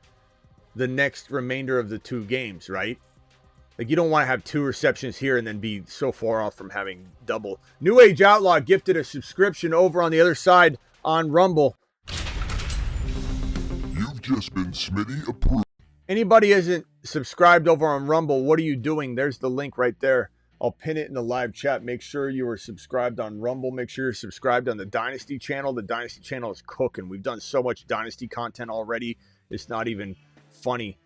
the next remainder of the 2 games, right? Like, you don't want to have 2 receptions here and then be so far off from having double. New Age Outlaw gifted a subscription over on the other side on Rumble. You've just been Smitty approved. Anybody isn't subscribed over on Rumble, what are you doing? There's the link right there. I'll pin it in the live chat. Make sure you are subscribed on Rumble. Make sure you're subscribed on the Dynasty channel. The Dynasty channel is cooking. We've done so much Dynasty content already. It's not even funny.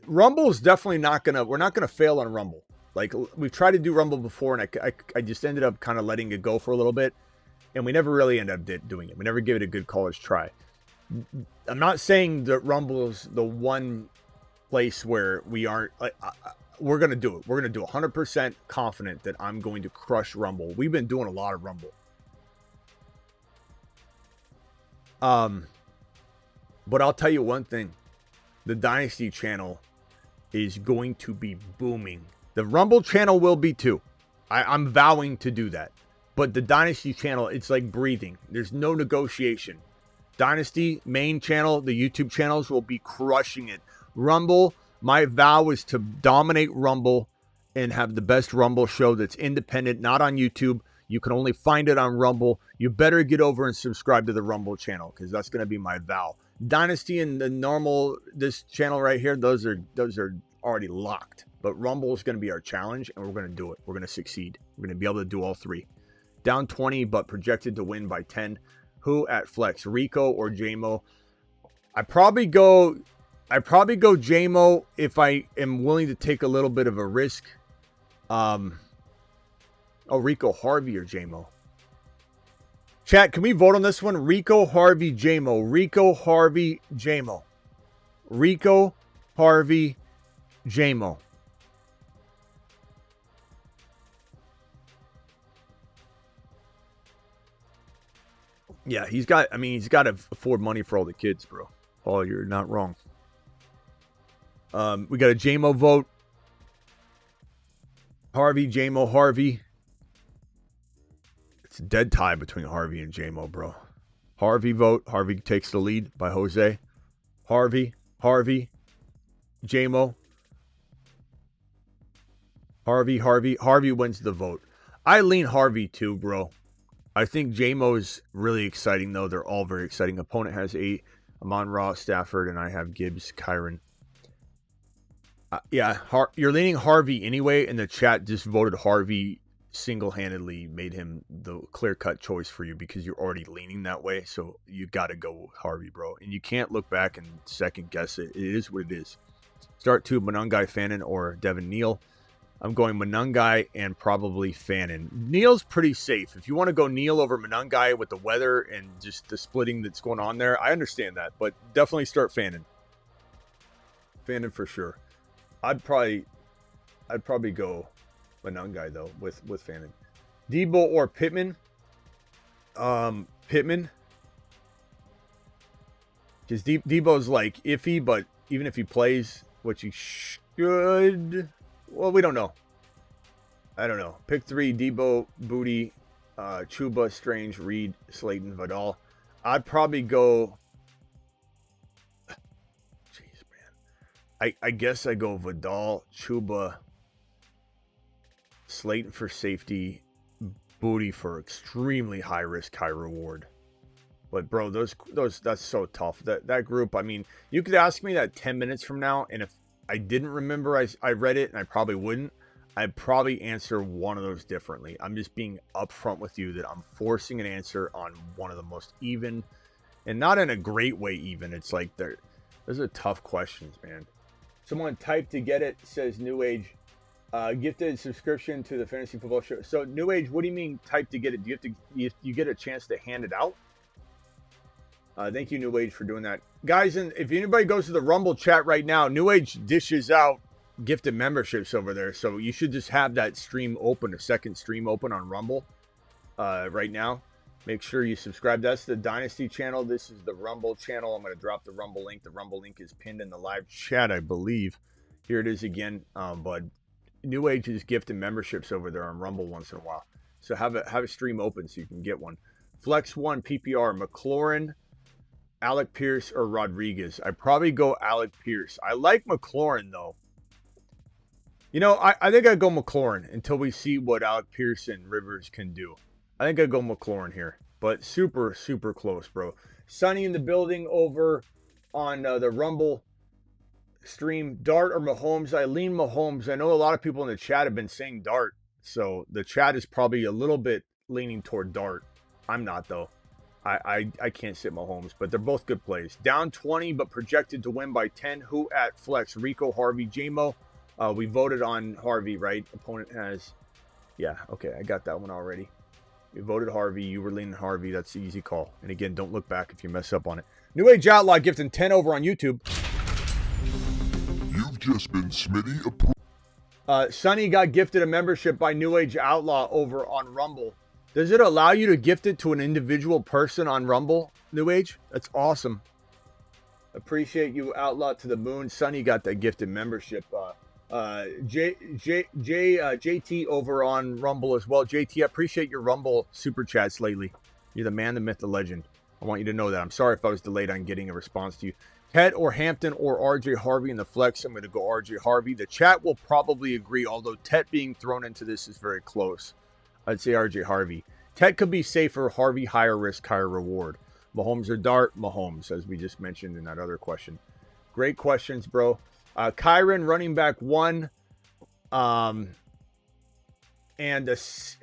Rumble is definitely we're not gonna fail on Rumble. Like, we've tried to do Rumble before, and I just ended up kind of letting it go for a little bit, and we never really ended up doing it. We never gave it a good college try. I'm not saying that Rumble is the one place where we aren't. We're gonna do it. We're gonna do 100% confident that I'm going to crush Rumble. We've been doing a lot of Rumble. But I'll tell you one thing. The Dynasty channel is going to be booming. The Rumble channel will be too. I'm vowing to do that. But the Dynasty channel, it's like breathing. There's no negotiation. Dynasty, main channel, the YouTube channels will be crushing it. Rumble, my vow is to dominate Rumble and have the best Rumble show that's independent, not on YouTube. You can only find it on Rumble. You better get over and subscribe to the Rumble channel because that's going to be my vow. Dynasty and the normal, this channel right here, those are already locked. But Rumble is going to be our challenge, and we're going to do it. We're going to succeed. We're going to be able to do all 3. Down 20, but projected to win by 10. Who at flex, Rico or JMO? I probably go JMO if I am willing to take a little bit of a risk. Rico, Harvey, or JMO? Chat, can we vote on this one? Rico, Harvey, JMO. Rico, Harvey, JMO. Rico, Harvey, JMO. Yeah, he's got to afford money for all the kids, bro. Oh, you're not wrong. We got a JMO vote. Harvey, JMO, Harvey. It's a dead tie between Harvey and JMO, bro. Harvey vote. Harvey takes the lead by Jose. Harvey, JMO. Harvey wins the vote. I lean Harvey too, bro. I think JMO is really exciting, though. They're all very exciting. Opponent has 8. Amon-Ra, Stafford, and I have Gibbs, Kyron. Yeah, you're leaning Harvey anyway, and the chat just voted Harvey single-handedly, made him the clear-cut choice for you because you're already leaning that way, so you got to go Harvey, bro. And you can't look back and second-guess it. It is what it is. Start 2, Monangai Fannin or Devin Neal. I'm going Monangai and probably Fannin. Neal's pretty safe. If you want to go Neal over Monangai with the weather and just the splitting that's going on there, I understand that. But definitely start Fannin. Fannin for sure. I'd probably go Monangai though with Fannin. Debo or Pittman. Pittman. Because Debo's like iffy, but even if he plays, which he should, well, we don't know. I don't know. Pick 3: Debo, Booty, Chuba, Strange, Reed, Slayton, Vidal. I'd probably go. Jeez, man. I guess I go Vidal, Chuba, Slayton for safety, Booty for extremely high risk, high reward. But bro, those that's so tough. That group, I mean, you could ask me that 10 minutes from now, and if I didn't remember I read it, and I probably wouldn't, I'd probably answer one of those differently. I'm just being upfront with you that I'm forcing an answer on one of the most even, and not in a great way even. It's like those are tough questions, man. Someone typed to get it, says New Age. Gifted subscription to the Fantasy Football Show. So New Age, what do you mean type to get it? Do you have to you get a chance to hand it out? Thank you, New Age, for doing that. Guys, and if anybody goes to the Rumble chat right now, New Age dishes out gifted memberships over there. So you should just have that stream open, a second stream open on Rumble right now. Make sure you subscribe. That's the Dynasty channel. This is the Rumble channel. I'm going to drop the Rumble link. The Rumble link is pinned in the live chat, I believe. Here it is again. But New Age is gifting memberships over there on Rumble once in a while. So have a stream open so you can get one. Flex 1 PPR, McLaurin, Alec Pierce, or Rodriguez. I'd probably go Alec Pierce. I like McLaurin, though. You know, I think I'd go McLaurin until we see what Alec Pierce and Rivers can do. I think I'd go McLaurin here. But super, super close, bro. Sunny in the building over on the Rumble stream. Dart or Mahomes? I lean Mahomes. I know a lot of people in the chat have been saying Dart. So the chat is probably a little bit leaning toward Dart. I'm not, though. I can't sit Mahomes, but they're both good plays. Down 20, but projected to win by 10. Who at flex? Rico, Harvey, J-Mo. We voted on Harvey, right? Opponent has... Yeah, okay, I got that one already. We voted Harvey. You were leaning Harvey. That's the easy call. And again, don't look back if you mess up on it. New Age Outlaw gifting 10 over on YouTube. You've just been Smitty approved. Sonny got gifted a membership by New Age Outlaw over on Rumble. Does it allow you to gift it to an individual person on Rumble, New Age? That's awesome. Appreciate you, Outlaw to the moon. Sonny got that gifted membership. JT over on Rumble as well. JT, I appreciate your Rumble super chats lately. You're the man, the myth, the legend. I want you to know that. I'm sorry if I was delayed on getting a response to you. Ted or Hampton or RJ Harvey in the flex. I'm going to go RJ Harvey. The chat will probably agree, although Ted being thrown into this is very close. I'd say RJ Harvey. Ted could be safer. Harvey, higher risk, higher reward. Mahomes or Dart? Mahomes, as we just mentioned in that other question. Great questions, bro. Kyron, running back 1. Let's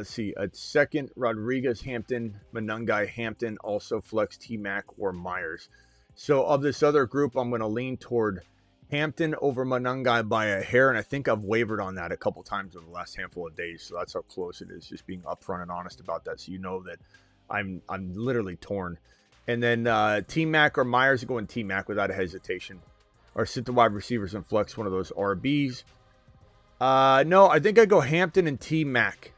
see, a second, Rodriguez, Hampton, Monangai, Hampton, also flex T-Mac or Myers. So of this other group, I'm going to lean toward Hampton over Monangai by a hair, and I think I've wavered on that a couple times over the last handful of days, so that's how close it is, just being upfront and honest about that, so you know that I'm literally torn. And then T-Mac or Myers, going T-Mac without a hesitation, or sit the wide receivers and flex one of those RBs. No, I think I go Hampton and T-Mac,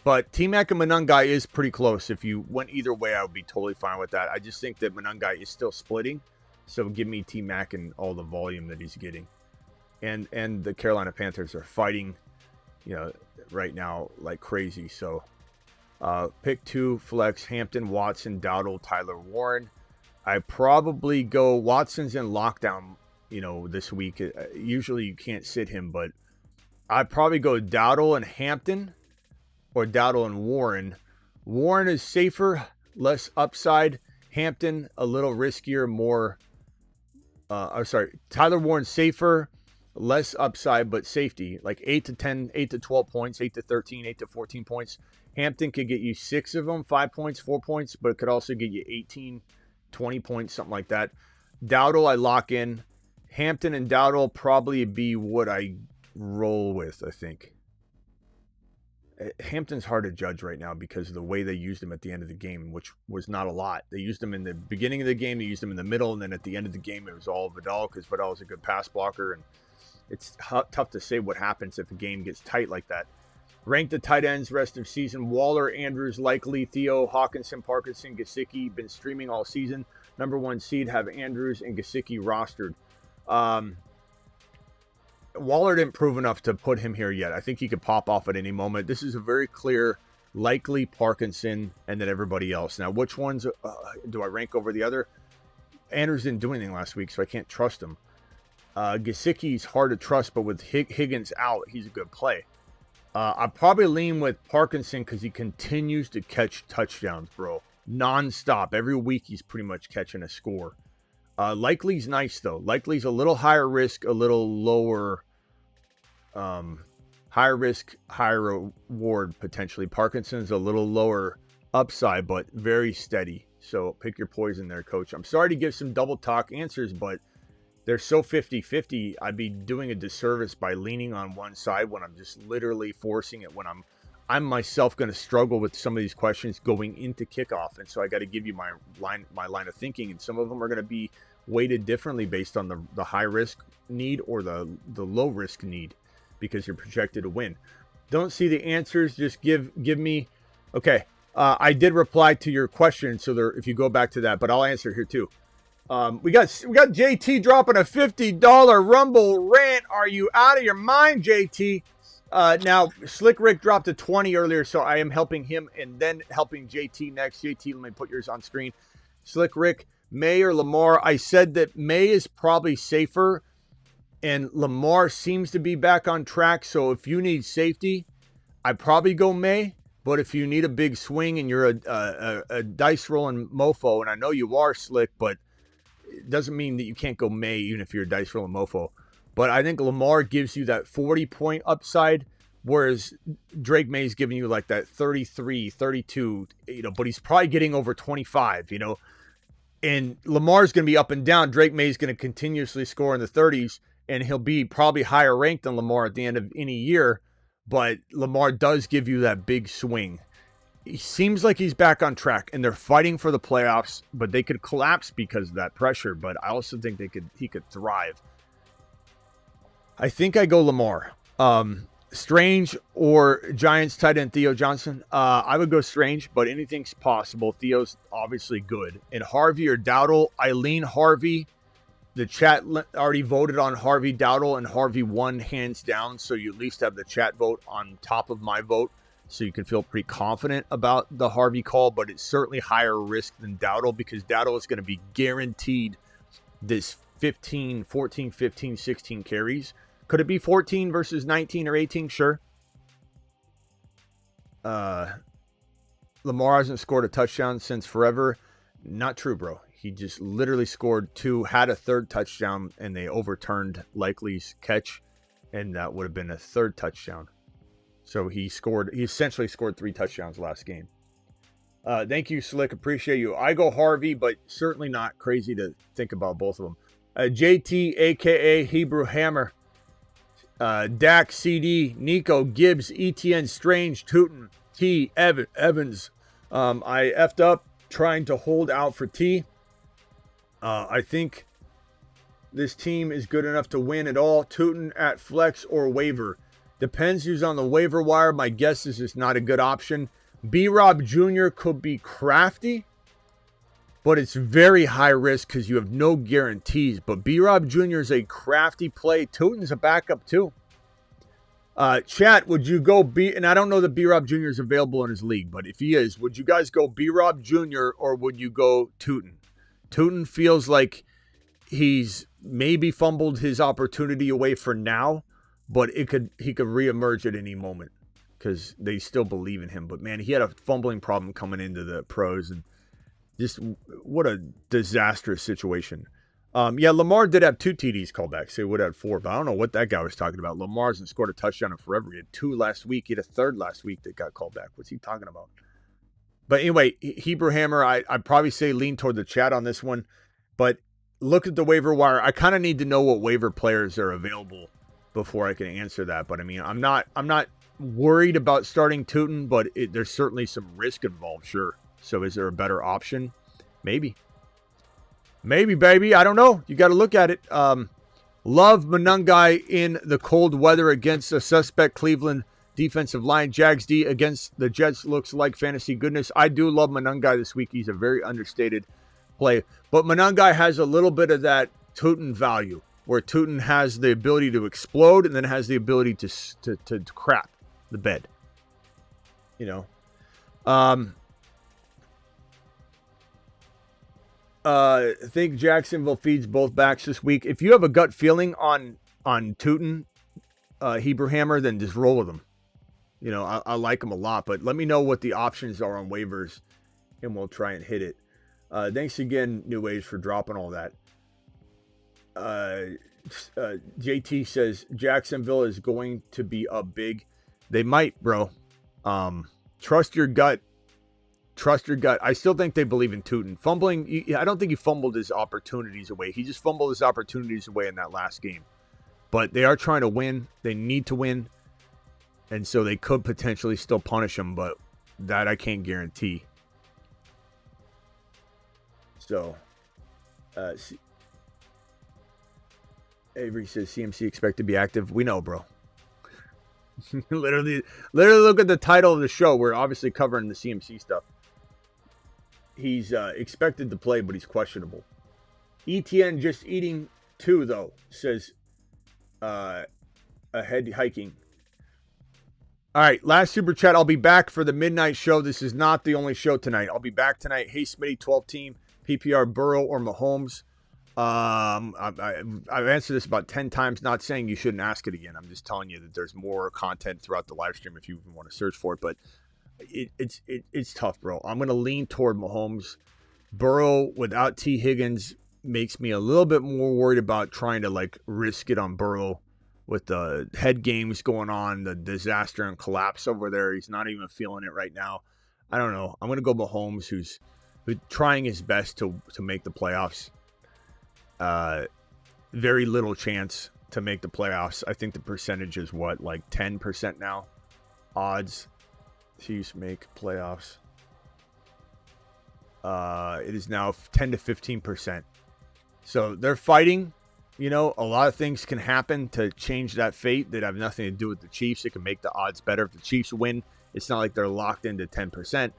but T-Mac and Monangai is pretty close. If you went either way, I would be totally fine with that. I just think that Monangai is still splitting. So give me T-Mac and all the volume that he's getting. And the Carolina Panthers are fighting, right now like crazy. So pick 2, flex, Hampton, Watson, Dowdle, Tyler Warren. I probably go Watson's in lockdown, this week. Usually you can't sit him, but I'd probably go Dowdle and Hampton or Dowdle and Warren. Warren is safer, less upside. Hampton, a little riskier, more... Tyler Warren safer, less upside, but safety, like 8 to 10, 8 to 12 points, 8 to 13, 8 to 14 points. Hampton could get you 6 of them, 5 points, 4 points, but it could also get you 18, 20 points, something like that. Dowdle, I lock in. Hampton and Dowdle probably be what I roll with, I think. Hampton's hard to judge right now because of the way they used him at the end of the game, which was not a lot. They used him in the beginning of the game, they used him in the middle, and then at the end of the game, it was all Vidal because Vidal is a good pass blocker, and it's tough to say what happens if a game gets tight like that. Rank the tight ends rest of season. Waller, Andrews, Likely, Theo, Hawkinson, Parkinson, Gesicki. Been streaming all season. Number 1 seed have Andrews and Gesicki rostered. Waller didn't prove enough to put him here yet. I think he could pop off at any moment. This is a very clear Likely, Parkinson, and then everybody else. Now, which ones do I rank over the other? Andrews didn't do anything last week, so I can't trust him. Gesicki's hard to trust, but with Higgins out, he's a good play. I'd probably lean with Parkinson because he continues to catch touchdowns, bro. Non-stop. Every week he's pretty much catching a score. Likely's nice, though. Likely's a little higher risk, a little lower... higher risk, higher reward, potentially. Parkinson's a little lower upside, but very steady. So pick your poison there, coach. I'm sorry to give some double talk answers, but they're so 50-50. I'd be doing a disservice by leaning on one side when I'm just literally forcing it, when I'm myself going to struggle with some of these questions going into kickoff. And so I got to give you my line of thinking. And some of them are going to be weighted differently based on the high risk need or the low risk need, because you're projected to win. Don't see the answers. Just give me. Okay. I did reply to your question. So there, if you go back to that, but I'll answer here too. We got JT dropping a $50 Rumble rant. Are you out of your mind, JT? Now Slick Rick dropped a 20 earlier, so I am helping him and then helping JT next. JT, let me put yours on screen. Slick Rick, May or Lamar? I said that May is probably safer, and Lamar seems to be back on track. So if you need safety, I'd probably go May. But if you need a big swing and you're a dice rolling mofo, and I know you are, Slick, but it doesn't mean that you can't go May even if you're a dice rolling mofo. But I think Lamar gives you that 40-point upside, whereas Drake May's giving you like that 33, 32, but he's probably getting over 25, And Lamar's going to be up and down. Drake May's going to continuously score in the 30s, and he'll be probably higher ranked than Lamar at the end of any year. But Lamar does give you that big swing. He seems like he's back on track, and they're fighting for the playoffs, but they could collapse because of that pressure. But I also think he could thrive. I think I go Lamar. Strange or Giants tight end Theo Johnson? I would go Strange, but anything's possible. Theo's obviously good. And Harvey or Dowdle, I lean Harvey. The chat already voted on Harvey Dowdle, and Harvey won hands down. So you at least have the chat vote on top of my vote. So you can feel pretty confident about the Harvey call, but it's certainly higher risk than Dowdle because Dowdle is going to be guaranteed this 14, 15, 16 carries. Could it be 14 versus 19 or 18? Sure. Lamar hasn't scored a touchdown since forever. Not true, bro. He just literally scored 2, had a third touchdown, and they overturned Likely's catch, and that would have been a third touchdown. So he essentially scored 3 touchdowns last game. Thank you, Slick. Appreciate you. I go Harvey, but certainly not crazy to think about both of them. JT, a.k.a. Hebrew Hammer. Dak, CD, Nico, Gibbs, ETN, Strange, Tootin, T, Evans. I effed up trying to hold out for T. I think this team is good enough to win it all. Tootin at flex or waiver. Depends who's on the waiver wire. My guess is it's not a good option. B-Rob Jr. could be crafty, but it's very high risk because you have no guarantees. But B-Rob Jr. is a crafty play. Tootin's a backup too. Chat, would you go and I don't know that B-Rob Jr. is available in his league, but if he is, would you guys go B-Rob Jr. or would you go Tootin? Tootin feels like he's maybe fumbled his opportunity away for now, but he could reemerge at any moment because they still believe in him. But man, he had a fumbling problem coming into the pros, and just what a disastrous situation. Yeah, Lamar did have 2 TDs called back, so he would have 4, but I don't know what that guy was talking about. Lamar hasn't scored a touchdown in forever. He had 2 last week. He had a 3rd last week that got called back. What's he talking about? But anyway, Hebrew Hammer, I'd probably say lean toward the chat on this one, but look at the waiver wire. I kind of need to know what waiver players are available before I can answer that. But I mean, I'm not worried about starting Tootin, but there's certainly some risk involved, sure. So is there a better option? Maybe, baby. I don't know. You got to look at it. Love Monangai in the cold weather against a suspect Cleveland defensive line. Jags D against the Jets looks like fantasy goodness. I do love Monangai this week. He's a very understated play. But Monangai has a little bit of that Tootin value, where Tootin has the ability to explode and then has the ability to crap the bed. You know. I think Jacksonville feeds both backs this week. If you have a gut feeling on Tootin, Hebrew Hammer, then just roll with him. You know, I like him a lot, but let me know what the options are on waivers, and we'll try and hit it. Thanks again, New Age, for dropping all that. JT says Jacksonville is going to be up big. They might, bro. Trust your gut. I still think they believe in Tootin. Fumbling, I don't think he fumbled his opportunities away. He just fumbled his opportunities away in that last game. But they are trying to win. They need to win. And so they could potentially still punish him, but that I can't guarantee. So, Avery says CMC expect to be active. We know, bro. literally look at the title of the show. We're obviously covering the CMC stuff. He's expected to play, but he's questionable. ETN just eating 2, though, says ahead hiking. All right, last super chat. I'll be back for the midnight show. This is not the only show tonight. I'll be back tonight. Hey, Smitty, 12 team, PPR, Burrow or Mahomes. I've answered this about 10 times, not saying you shouldn't ask it again. I'm just telling you that there's more content throughout the live stream if you even want to search for it. But it's tough, bro. I'm going to lean toward Mahomes. Burrow without T. Higgins makes me a little bit more worried about trying to like risk it on Burrow with the head games going on, the disaster and collapse over there. He's not even feeling it right now. I don't know. I'm going to go Mahomes, who's trying his best to make the playoffs. Very little chance to make the playoffs. I think the percentage is what, like 10% now? Odds. Chiefs make playoffs. It is now 10 to 15%. So they're fighting. You know, a lot of things can happen to change that fate that have nothing to do with the Chiefs. It can make the odds better. If the Chiefs win, it's not like they're locked into 10%.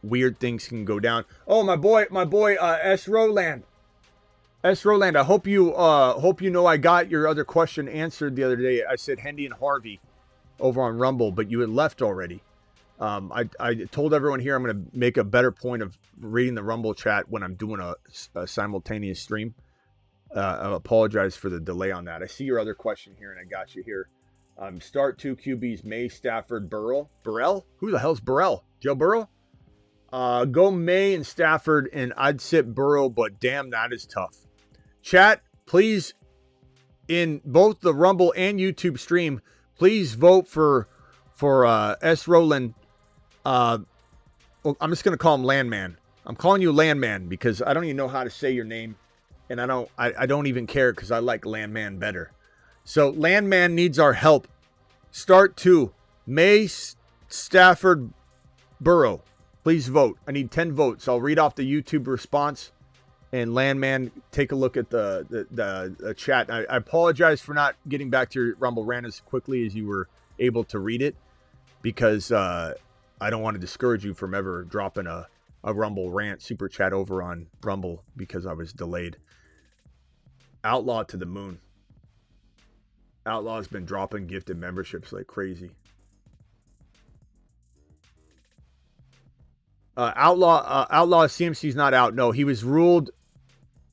Weird things can go down. Oh, my boy, S. Roland. S. Roland, I hope you know I got your other question answered the other day. I said Hendy and Harvey over on Rumble, but you had left already. I told everyone here I'm going to make a better point of reading the Rumble chat when I'm doing a simultaneous stream. I apologize for the delay on that. I see your other question here, and I got you here. Start 2 QBs, May, Stafford, Burrell? Who the hell's Burrell? Joe Burrow? Go May and Stafford, and I'd sit Burrow, but damn, that is tough. Chat, please, in both the Rumble and YouTube stream, please vote for S. Rowland. Well, I'm just going to call him Landman. I'm calling you Landman because I don't even know how to say your name. And I don't even care because I like Landman better. So Landman needs our help. Start 2. May, Stafford, Burrow. Please vote. I need 10 votes. I'll read off the YouTube response. And Landman, take a look at the chat. I apologize for not getting back to your Rumble rant as quickly as you were able to read it. Because I don't want to discourage you from ever dropping a Rumble rant super chat over on Rumble because I was delayed. Outlaw to the moon. Outlaw's been dropping gifted memberships like crazy. Outlaw CMC's not out. No, he was ruled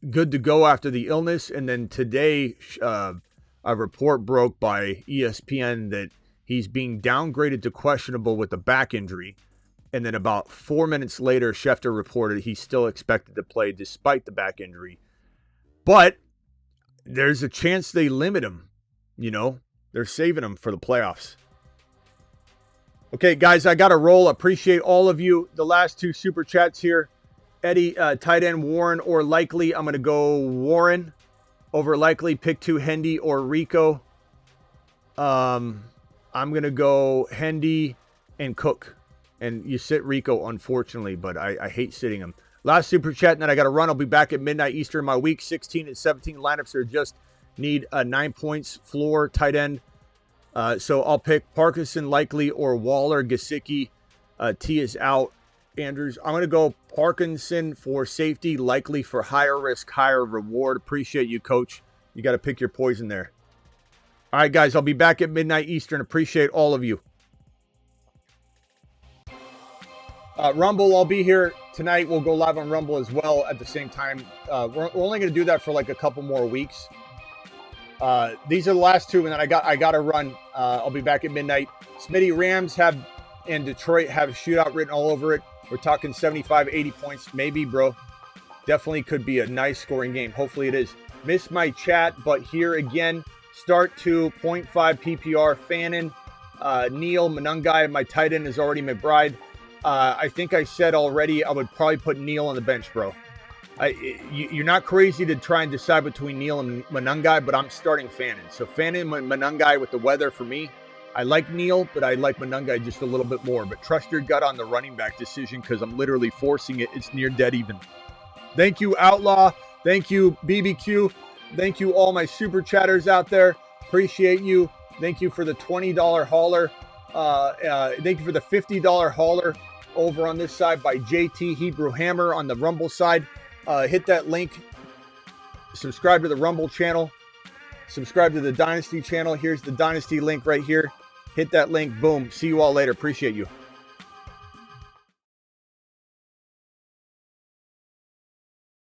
good to go after the illness. And then today, a report broke by ESPN that he's being downgraded to questionable with a back injury. And then about 4 minutes later, Schefter reported he's still expected to play despite the back injury. But there's a chance they limit him. You know, they're saving him for the playoffs. Okay, guys, I got to roll. Appreciate all of you. The last 2 super chats here. Eddie, tight end Warren or Likely. I'm going to go Warren over Likely. Pick 2, Hendy or Rico. I'm going to go Hendy and Cook. And you sit Rico, unfortunately, but I hate sitting him. Last super chat, and then I got to run. I'll be back at midnight Eastern. My week 16 and 17 lineups are just need a 9 points floor tight end. So I'll pick Parkinson likely or Waller. Gesicki. T is out. Andrews. I'm going to go Parkinson for safety, likely for higher risk, higher reward. Appreciate you, Coach. You got to pick your poison there. All right, guys, I'll be back at midnight Eastern. Appreciate all of you. Rumble, I'll be here tonight. We'll go live on Rumble as well at the same time. We're only going to do that for like a couple more weeks. These are the last two, and then I got to run. I'll be back at midnight. Smitty, Rams and Detroit have shootout written all over it. We're talking 75, 80 points. Maybe, bro. Definitely could be a nice scoring game. Hopefully it is. Missed my chat, but here again. Start 2, 0.5 PPR. Fannin, Neal, Manungai. My tight end is already McBride. I think I said already I would probably put Neal on the bench, bro. You're not crazy to try and decide between Neal and Manungai, but I'm starting Fannin. So Fannin and Manungai with the weather for me. I like Neal, but I like Manungai just a little bit more. But trust your gut on the running back decision because I'm literally forcing it. It's near dead even. Thank you, Outlaw. Thank you, BBQ. Thank you, all my super chatters out there. Appreciate you. Thank you for the $20 hauler. Thank you for the $50 hauler over on this side by JT Hebrew Hammer on the Rumble side. Hit that link. Subscribe to the Rumble channel. Subscribe to the Dynasty channel. Here's the Dynasty link right here. Hit that link. Boom. See you all later. Appreciate you.